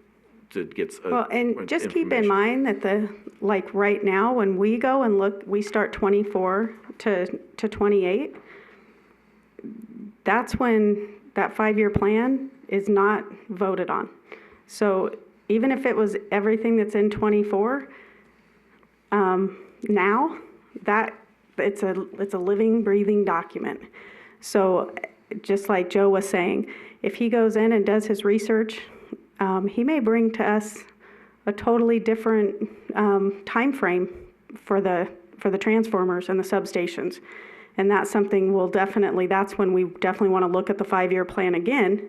get. Well, and just keep in mind that right now, when we go and look, we start 24 to 28. That's when that 5-year plan is not voted on. So even if it was everything that's in 24, now that it's a living, breathing document. So just like Joe was saying, if he goes in and does his research, he may bring to us a totally different time frame for the transformers and the substations. And that's something that's when we definitely want to look at the 5-year plan again.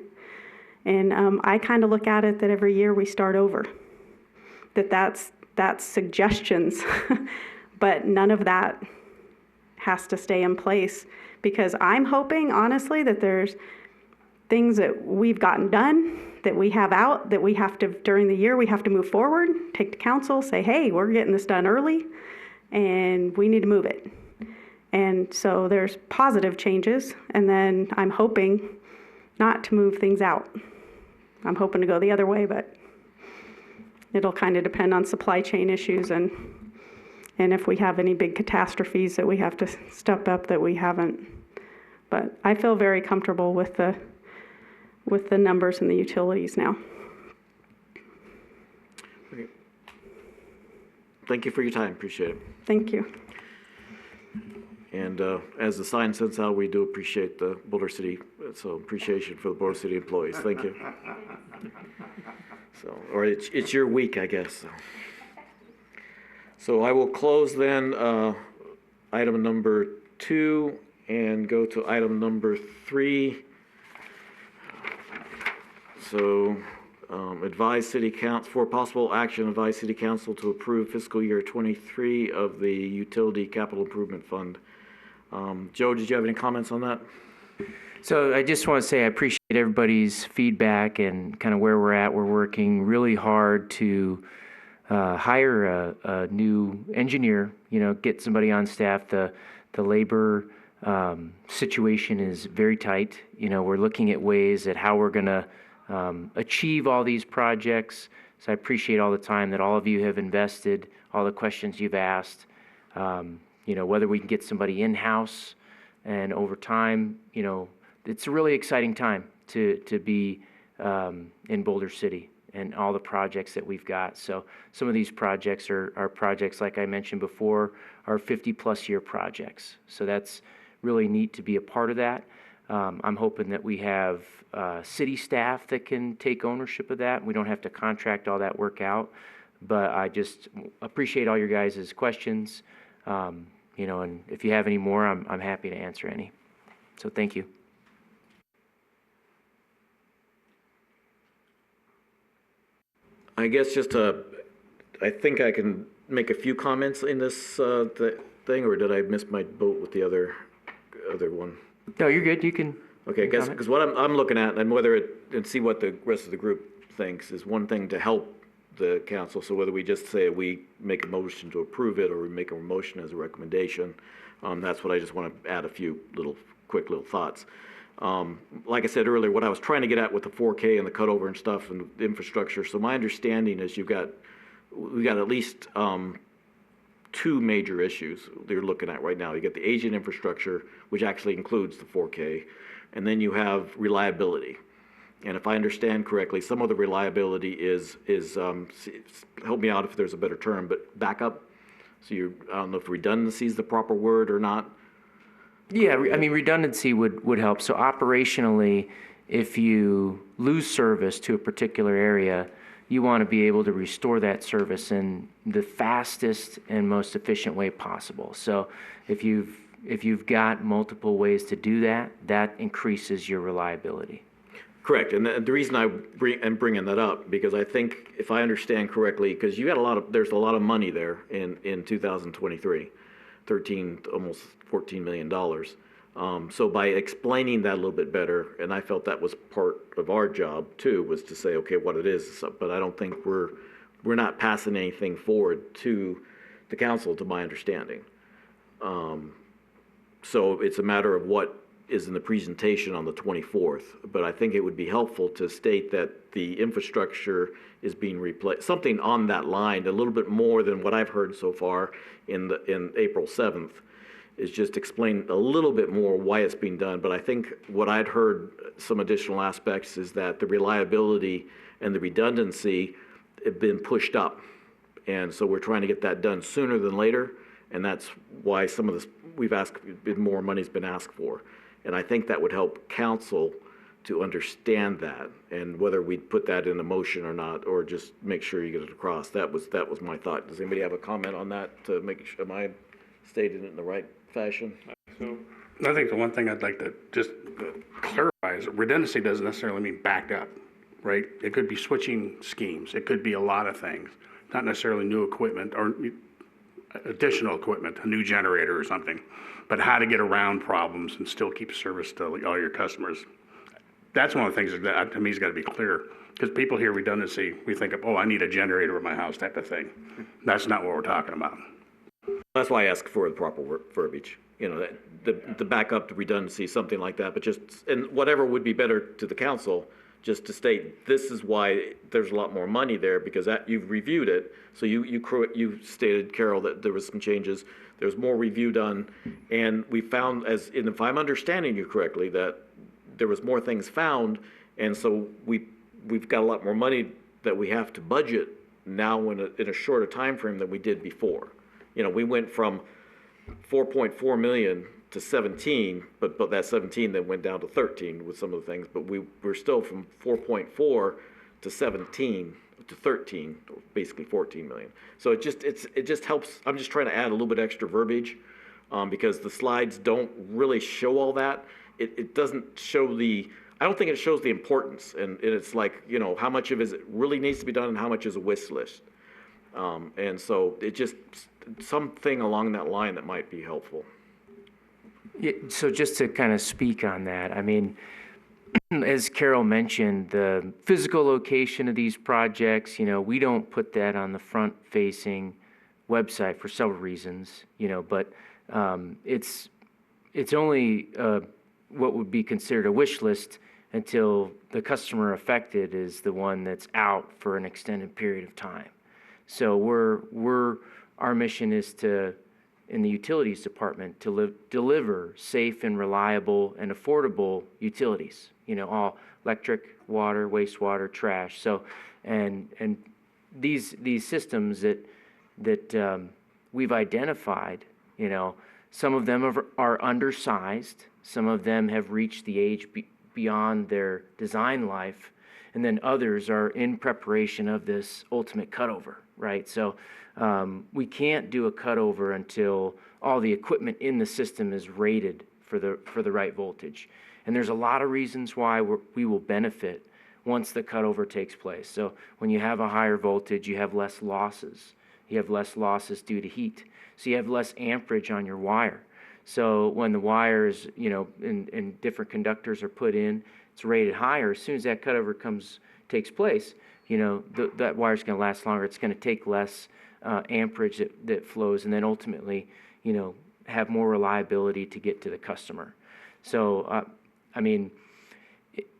And I kind of look at it that every year we start over. That's suggestions, but none of that has to stay in place, because I'm hoping, honestly, that there's things that we've gotten done, that we have out, that we have to, during the year, we have to move forward, take to council, say, hey, we're getting this done early, and we need to move it. And so there's positive changes, and then I'm hoping not to move things out. I'm hoping to go the other way, but it'll kind of depend on supply chain issues and if we have any big catastrophes that we have to step up that we haven't. But I feel very comfortable with the numbers and the utilities now. Okay. Thank you for your time. Appreciate it. Thank you. And as the sign sends out, we do appreciate the Boulder City, so appreciation for the Boulder City employees. Thank you. So, or it's your week, I guess. So I will close then item number 2 and go to item number 3. So advise City Council, for possible action, advise City Council to approve fiscal year 23 of the Utility Capital Improvement Fund. Joe, did you have any comments on that? So I just want to say I appreciate everybody's feedback and kind of where we're at. We're working really hard to hire a new engineer, get somebody on staff. The labor situation is very tight. We're looking at ways at how we're going to achieve all these projects. So I appreciate all the time that all of you have invested, all the questions you've asked. Whether we can get somebody in-house, and over time, it's a really exciting time to be in Boulder City and all the projects that we've got. So some of these projects are projects, like I mentioned before, are 50-plus year projects. So that's really neat to be a part of that. I'm hoping that we have city staff that can take ownership of that. We don't have to contract all that work out. But I just appreciate all your guys' questions. And if you have any more, I'm happy to answer any. So thank you. I guess I think I can make a few comments in this thing, or did I miss my boat with the other one? No, you're good. You can. Okay, I guess because what I'm looking at, and see what the rest of the group thinks, is one thing to help the council. So whether we just say we make a motion to approve it or we make a motion as a recommendation, that's what I just want to add a few quick little thoughts. Like I said earlier, what I was trying to get at with the 4K and the cutover and stuff and the infrastructure. So my understanding is we got at least 2 major issues that you're looking at right now. You get the aging infrastructure, which actually includes the 4K, and then you have reliability. And if I understand correctly, some of the reliability is help me out if there's a better term, but backup. So I don't know if redundancy is the proper word or not. Yeah, redundancy would help. So operationally, if you lose service to a particular area, you want to be able to restore that service in the fastest and most efficient way possible. So if you've got multiple ways to do that, that increases your reliability. Correct, and the reason I'm bringing that up, because I think if I understand correctly, because there's a lot of money there in 2023, almost $14 million. So by explaining that a little bit better, and I felt that was part of our job too, was to say, okay, what it is, but I don't think we're not passing anything forward to the council, to my understanding. So it's a matter of what is in the presentation on the 24th, but I think it would be helpful to state that the infrastructure is being replaced, something on that line, a little bit more than what I've heard so far in April 7th, is just explain a little bit more why it's being done. But I think what I'd heard, some additional aspects, is that the reliability and the redundancy have been pushed up. And so we're trying to get that done sooner than later, and that's why some of this, more money's been asked for. And I think that would help council to understand that, and whether we'd put that in a motion or not, or just make sure you get it across. That was my thought. Does anybody have a comment on that to make sure, am I stating it in the right fashion? So, I think the one thing I'd like to just clarify is redundancy doesn't necessarily mean back up, right? It could be switching schemes. It could be a lot of things, not necessarily new equipment or additional equipment, a new generator or something, but how to get around problems and still keep service to all your customers. That's one of the things that to me has got to be clear, because people hear redundancy, we think of, oh, I need a generator in my house type of thing. That's not what we're talking about. That's why I asked for the proper verbiage, you know, the backup, the redundancy, something like that, but just, and whatever would be better to the council, just to state, this is why there's a lot more money there, because that, you've reviewed it, so you stated, Carol, that there was some changes, there's more review done, and we found, and if I'm understanding you correctly, that there was more things found, and so we've got a lot more money that we have to budget now in a shorter time frame than we did before. You know, we went from 4.4 million to 17, but that 17 then went down to 13 with some of the things, but we're still from 4.4 to 17 to 13, basically 14 million. So it just helps. I'm just trying to add a little bit extra verbiage because the slides don't really show all that. It doesn't show I don't think it shows the importance, and it's like, you know, how much of it really needs to be done and how much is a wish list. And so it just, something along that line that might be helpful. Yeah, so just to kind of speak on that, I mean, as Carol mentioned, the physical location of these projects, you know, we don't put that on the front-facing website for several reasons, you know, but it's only what would be considered a wish list until the customer affected is the one that's out for an extended period of time. So our mission is to, in the utilities department, to deliver safe and reliable and affordable utilities, you know, all electric, water, wastewater, trash. So, and these systems that we've identified, you know, some of them are undersized, some of them have reached the age beyond their design life, and then others are in preparation of this ultimate cutover, right? So we can't do a cutover until all the equipment in the system is rated for the right voltage. And there's a lot of reasons why we will benefit once the cutover takes place. So when you have a higher voltage, you have less losses. You have less losses due to heat. So you have less amperage on your wire. So when the wires, you know, and different conductors are put in, it's rated higher. As soon as that cutover takes place, you know, that wire's going to last longer. It's going to take less amperage that flows, and then ultimately, you know, have more reliability to get to the customer. So, I mean,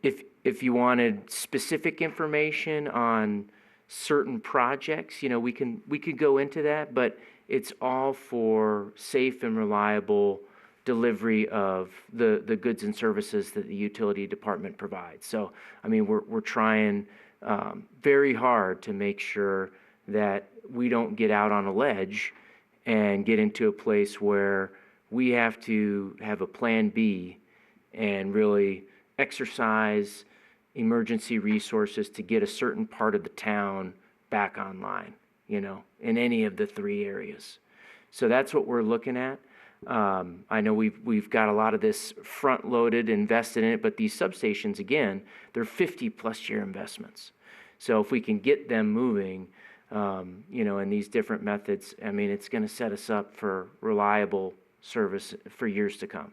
if you wanted specific information on certain projects, you know, we could go into that, but it's all for safe and reliable delivery of the goods and services that the utility department provides. So, I mean, we're trying very hard to make sure that we don't get out on a ledge and get into a place where we have to have a plan B and really exercise emergency resources to get a certain part of the town back online, you know, in any of the three areas. So that's what we're looking at. I know we've got a lot of this front-loaded, invested in it, but these substations, again, they're 50-plus year investments. So if we can get them moving, you know, in these different methods, I mean, it's going to set us up for reliable service for years to come.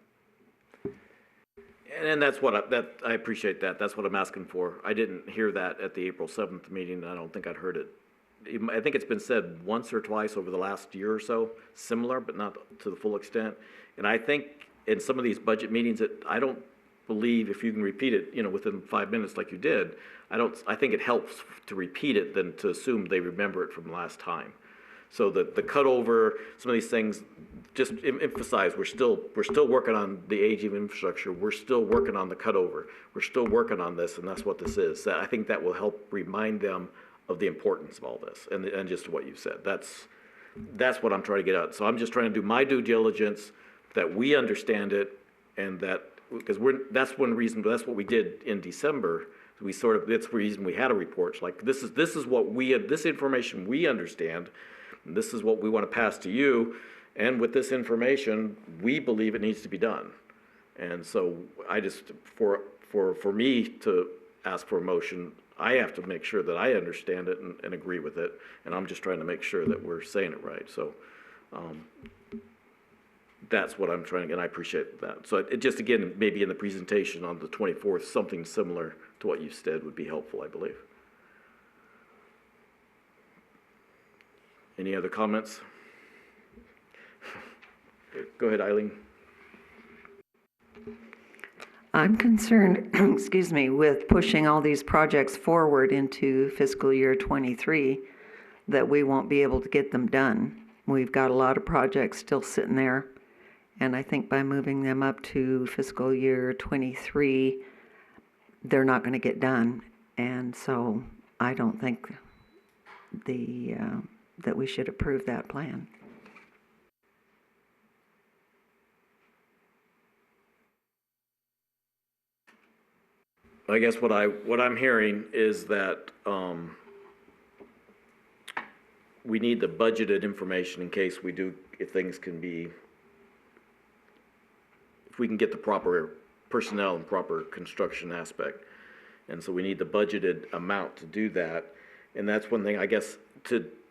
And that's what I appreciate that. That's what I'm asking for. I didn't hear that at the April 7th meeting. I don't think I'd heard it. I think it's been said once or twice over the last year or so, similar, but not to the full extent. And I think in some of these budget meetings that I don't believe if you can repeat it, you know, within 5 minutes like you did, I think it helps to repeat it than to assume they remember it from last time. So the cutover, some of these things, just emphasize, we're still working on the aging infrastructure. We're still working on the cutover. We're still working on this, and that's what this is. I think that will help remind them of the importance of all this, and just what you said. That's what I'm trying to get at. So I'm just trying to do my due diligence, that we understand it, and that because that's one reason, that's what we did in December. That's the reason we had a report. It's like, this is what this information we understand, and this is what we want to pass to you, and with this information, we believe it needs to be done. And so I just, for me to ask for a motion, I have to make sure that I understand it and agree with it, and I'm just trying to make sure that we're saying it right. So that's what I'm trying to get, and I appreciate that. So it just, again, maybe in the presentation on the 24th, something similar to what you said would be helpful, I believe. Any other comments? Go ahead, Eileen. I'm concerned, excuse me, with pushing all these projects forward into fiscal year '23, that we won't be able to get them done. We've got a lot of projects still sitting there, and I think by moving them up to fiscal year '23, they're not going to get done. And so I don't think that we should approve that plan. I guess what I'm hearing is that we need the budgeted information in case if we can get the proper personnel and proper construction aspect. And so we need the budgeted amount to do that. And that's one thing, I guess,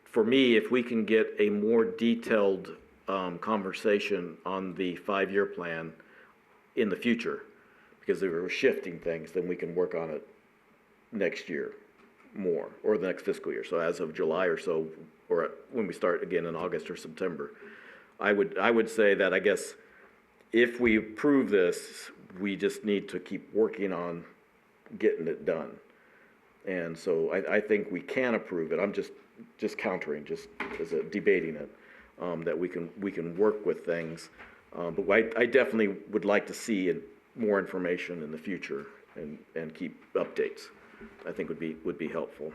for me, if we can get a more detailed conversation on the 5-year plan in the future, because if we're shifting things, then we can work on it next year more, or the next fiscal year. So as of July or so, or when we start again in August or September, I would say that, I guess, if we approve this, we just need to keep working on getting it done. And so I think we can approve it. I'm just countering, just as a debating it, that we can work with things. But I definitely would like to see more information in the future and keep updates. I think would be helpful.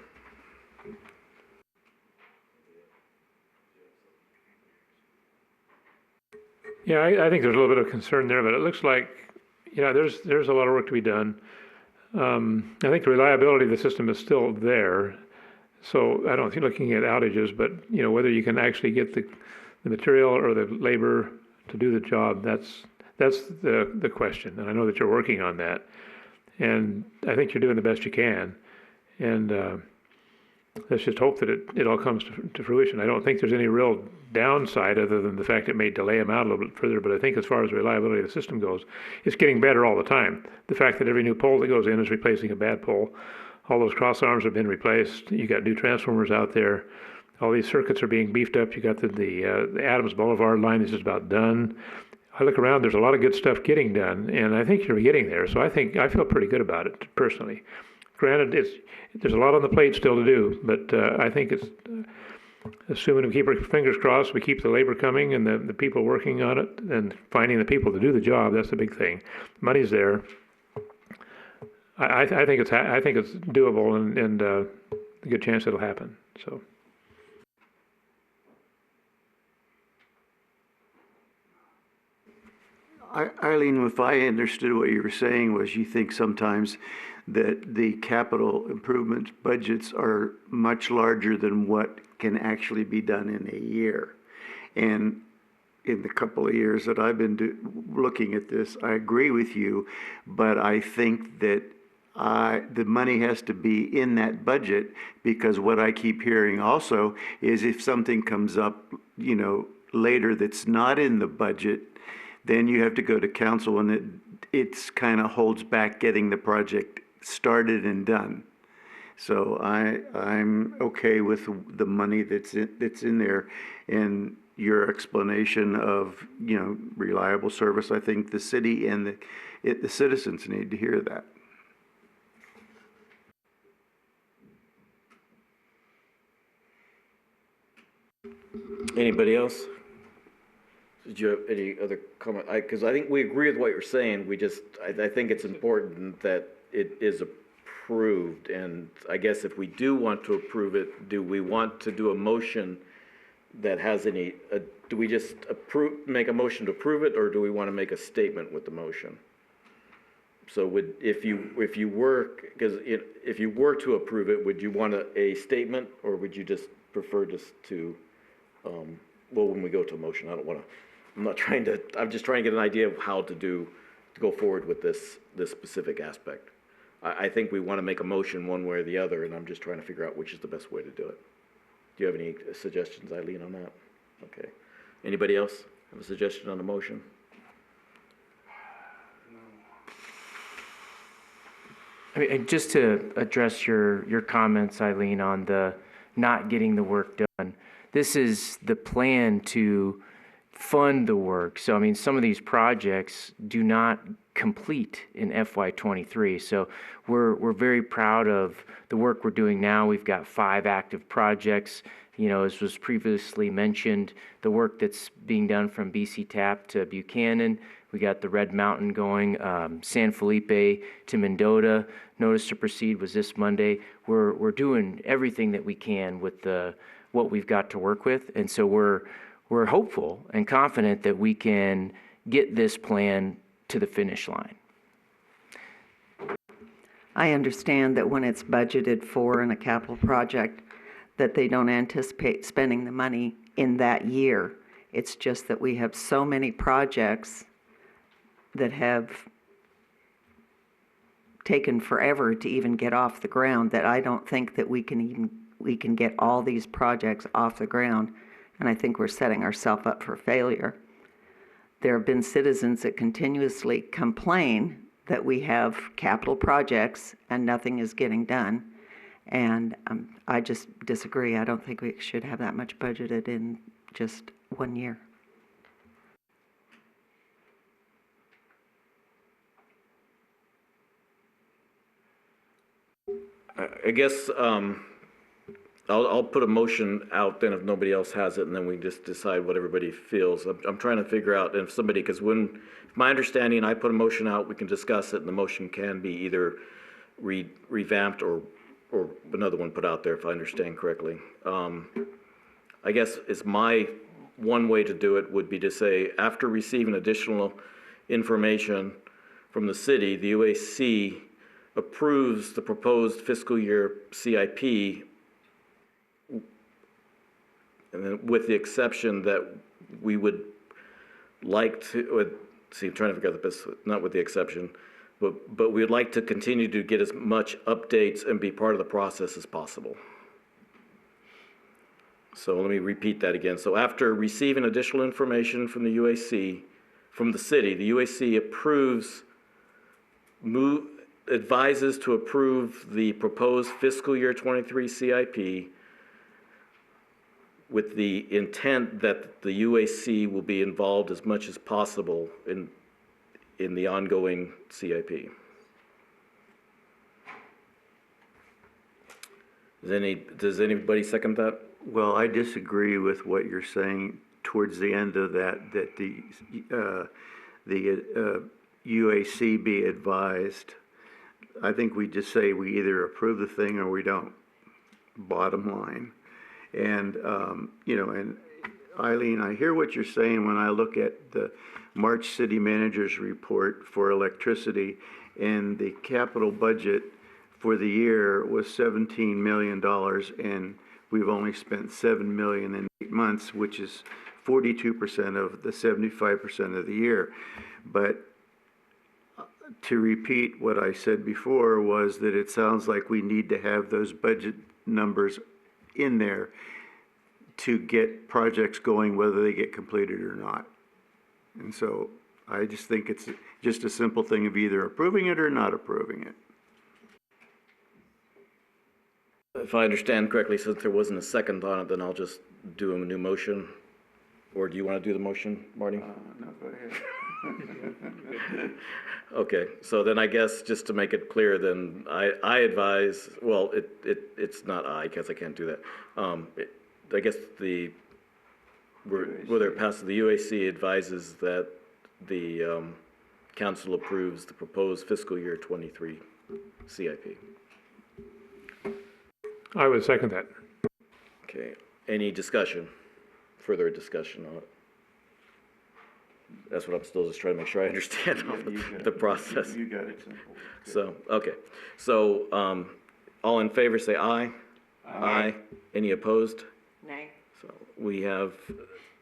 Yeah, I think there's a little bit of concern there, but it looks like, there's a lot of work to be done. I think the reliability of the system is still there. So I don't think looking at outages, but whether you can actually get the material or the labor to do the job, that's the question. And I know that you're working on that. And I think you're doing the best you can. And let's just hope that it all comes to fruition. I don't think there's any real downside other than the fact it may delay them out a little bit further. But I think as far as reliability of the system goes, it's getting better all the time. The fact that every new pole that goes in is replacing a bad pole. All those cross arms have been replaced. You got new transformers out there. All these circuits are being beefed up. You got the Adams Boulevard line is just about done. I look around, there's a lot of good stuff getting done, and I think you're getting there. So I feel pretty good about it personally. Granted, there's a lot on the plate still to do, but I think it's, assuming we keep our fingers crossed, we keep the labor coming and the people working on it and finding the people to do the job. That's the big thing. Money's there. I think it's doable and a good chance it'll happen. So. Eileen, if I understood what you were saying was you think sometimes that the capital improvement budgets are much larger than what can actually be done in a year. And in the couple of years that I've been looking at this, I agree with you, but I think that the money has to be in that budget, because what I keep hearing also is if something comes up, later that's not in the budget, then you have to go to council, and it's kind of holds back getting the project started and done. So I'm okay with the money that's in there, and your explanation of reliable service. I think the city and the citizens need to hear that. Anybody else? Did you have any other comment? Because I think we agree with what you're saying. I think it's important that it is approved. And I guess if we do want to approve it, do we want to do a motion that has any, do we just make a motion to approve it, or do we want to make a statement with the motion? So if you were, because if you were to approve it, would you want a statement, or would you just prefer just to, well, when we go to a motion, I'm just trying to get an idea of how to go forward with this specific aspect. I think we want to make a motion one way or the other, and I'm just trying to figure out which is the best way to do it. Do you have any suggestions, Eileen, on that? Okay. Anybody else have a suggestion on the motion? I mean, just to address your comments, Eileen, on the not getting the work done, this is the plan to fund the work. So, I mean, some of these projects do not complete in FY23. So we're very proud of the work we're doing now. We've got 5 active projects. You know, as was previously mentioned, the work that's being done from BC Tap to Buchanan. We got the Red Mountain going, San Felipe to Mendota. Notice to proceed was this Monday. We're doing everything that we can with what we've got to work with, and so we're hopeful and confident that we can get this plan to the finish line. I understand that when it's budgeted for in a capital project, that they don't anticipate spending the money in that year. It's just that we have so many projects that have taken forever to even get off the ground that I don't think that we can get all these projects off the ground, and I think we're setting ourselves up for failure. There have been citizens that continuously complain that we have capital projects and nothing is getting done, and I just disagree. I don't think we should have that much budgeted in just 1 year. I guess I'll put a motion out then if nobody else has it, and then we just decide what everybody feels. I'm trying to figure out if somebody, because when my understanding, I put a motion out, we can discuss it, and the motion can be either revamped or another one put out there, if I understand correctly. I guess it's my one way to do it would be to say, after receiving additional information from the city, the UAC approves the proposed fiscal year CIP, and then with the exception that we would like to, I'm trying to figure out the best, not with the exception, but we'd like to continue to get as much updates and be part of the process as possible. So let me repeat that again. So after receiving additional information from the UAC, from the city, the UAC advises to approve the proposed fiscal year 23 CIP with the intent that the UAC will be involved as much as possible in the ongoing CIP. Does anybody second that? Well, I disagree with what you're saying towards the end of that the UAC be advised. I think we just say we either approve the thing or we don't, bottom line. And, and Eileen, I hear what you're saying when I look at the March City Manager's report for electricity, and the capital budget for the year was $17 million, and we've only spent $7 million in 8 months, which is 42% of the 75% of the year. But to repeat what I said before was that it sounds like we need to have those budget numbers in there to get projects going, whether they get completed or not. And so I just think it's just a simple thing of either approving it or not approving it. If I understand correctly, since there wasn't a second on it, then I'll just do a new motion. Or do you want to do the motion, Marty? No, go ahead. Okay, so then I guess just to make it clear, then I advise, well, it's not I, because I can't do that. I guess whether it passes, the UAC advises that the council approves the proposed fiscal year 23 CIP. I would second that. Okay, any discussion, further discussion on it? That's what I'm still just trying to make sure I understand the process. You got it simple. So, okay. So, all in favor, say aye. Aye. Any opposed? Nay. So we have,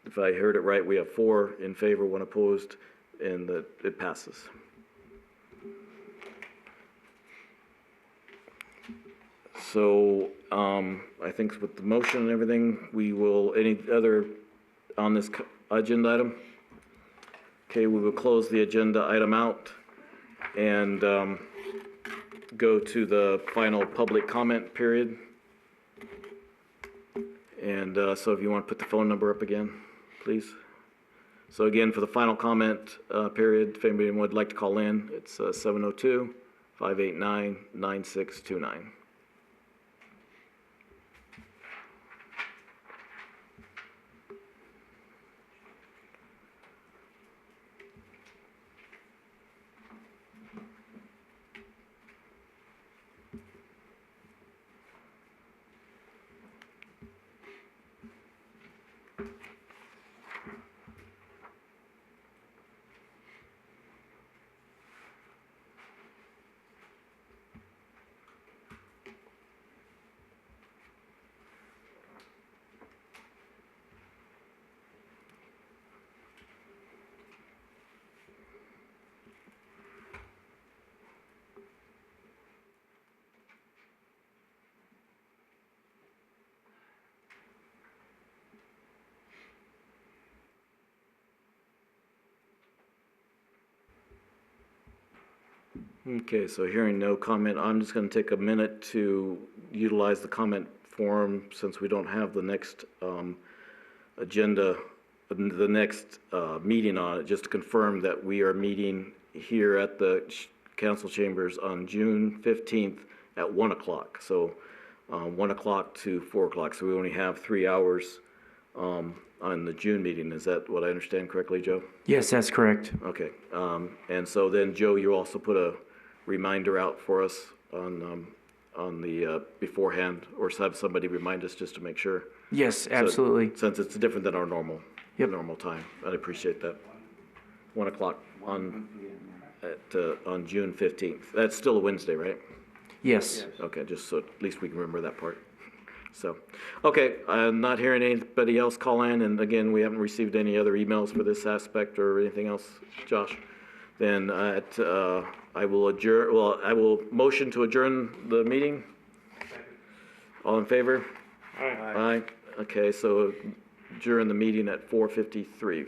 if I heard it right, we have 4 in favor, 1 opposed, and that it passes. So, I think with the motion and everything, we will, any other on this agenda item? Okay, we will close the agenda item out and go to the final public comment period. And so if you want to put the phone number up again, please. So again, for the final comment period, if anybody would like to call in, it's 702-589-9629. Okay, so hearing no comment, I'm just going to take a minute to utilize the comment form since we don't have the next agenda, the next meeting on it, just to confirm that we are meeting here at the council chambers on June 15th at 1 o'clock. So 1 o'clock to 4 o'clock. So we only have 3 hours on the June meeting. Is that what I understand correctly, Joe? Yes, that's correct. Okay, and so then, Joe, you also put a reminder out for us on the beforehand, or have somebody remind us just to make sure. Yes, absolutely. Since it's different than our normal time, I'd appreciate that. 1 o'clock on June 15th. That's still a Wednesday, right? Yes. Okay, just so at least we can remember that part. So, okay, I'm not hearing anybody else call in, and again, we haven't received any other emails for this aspect or anything else, Josh. Then I will adjourn, well, I will motion to adjourn the meeting. All in favor? Aye. Aye. Okay, so adjourn the meeting at 4:53.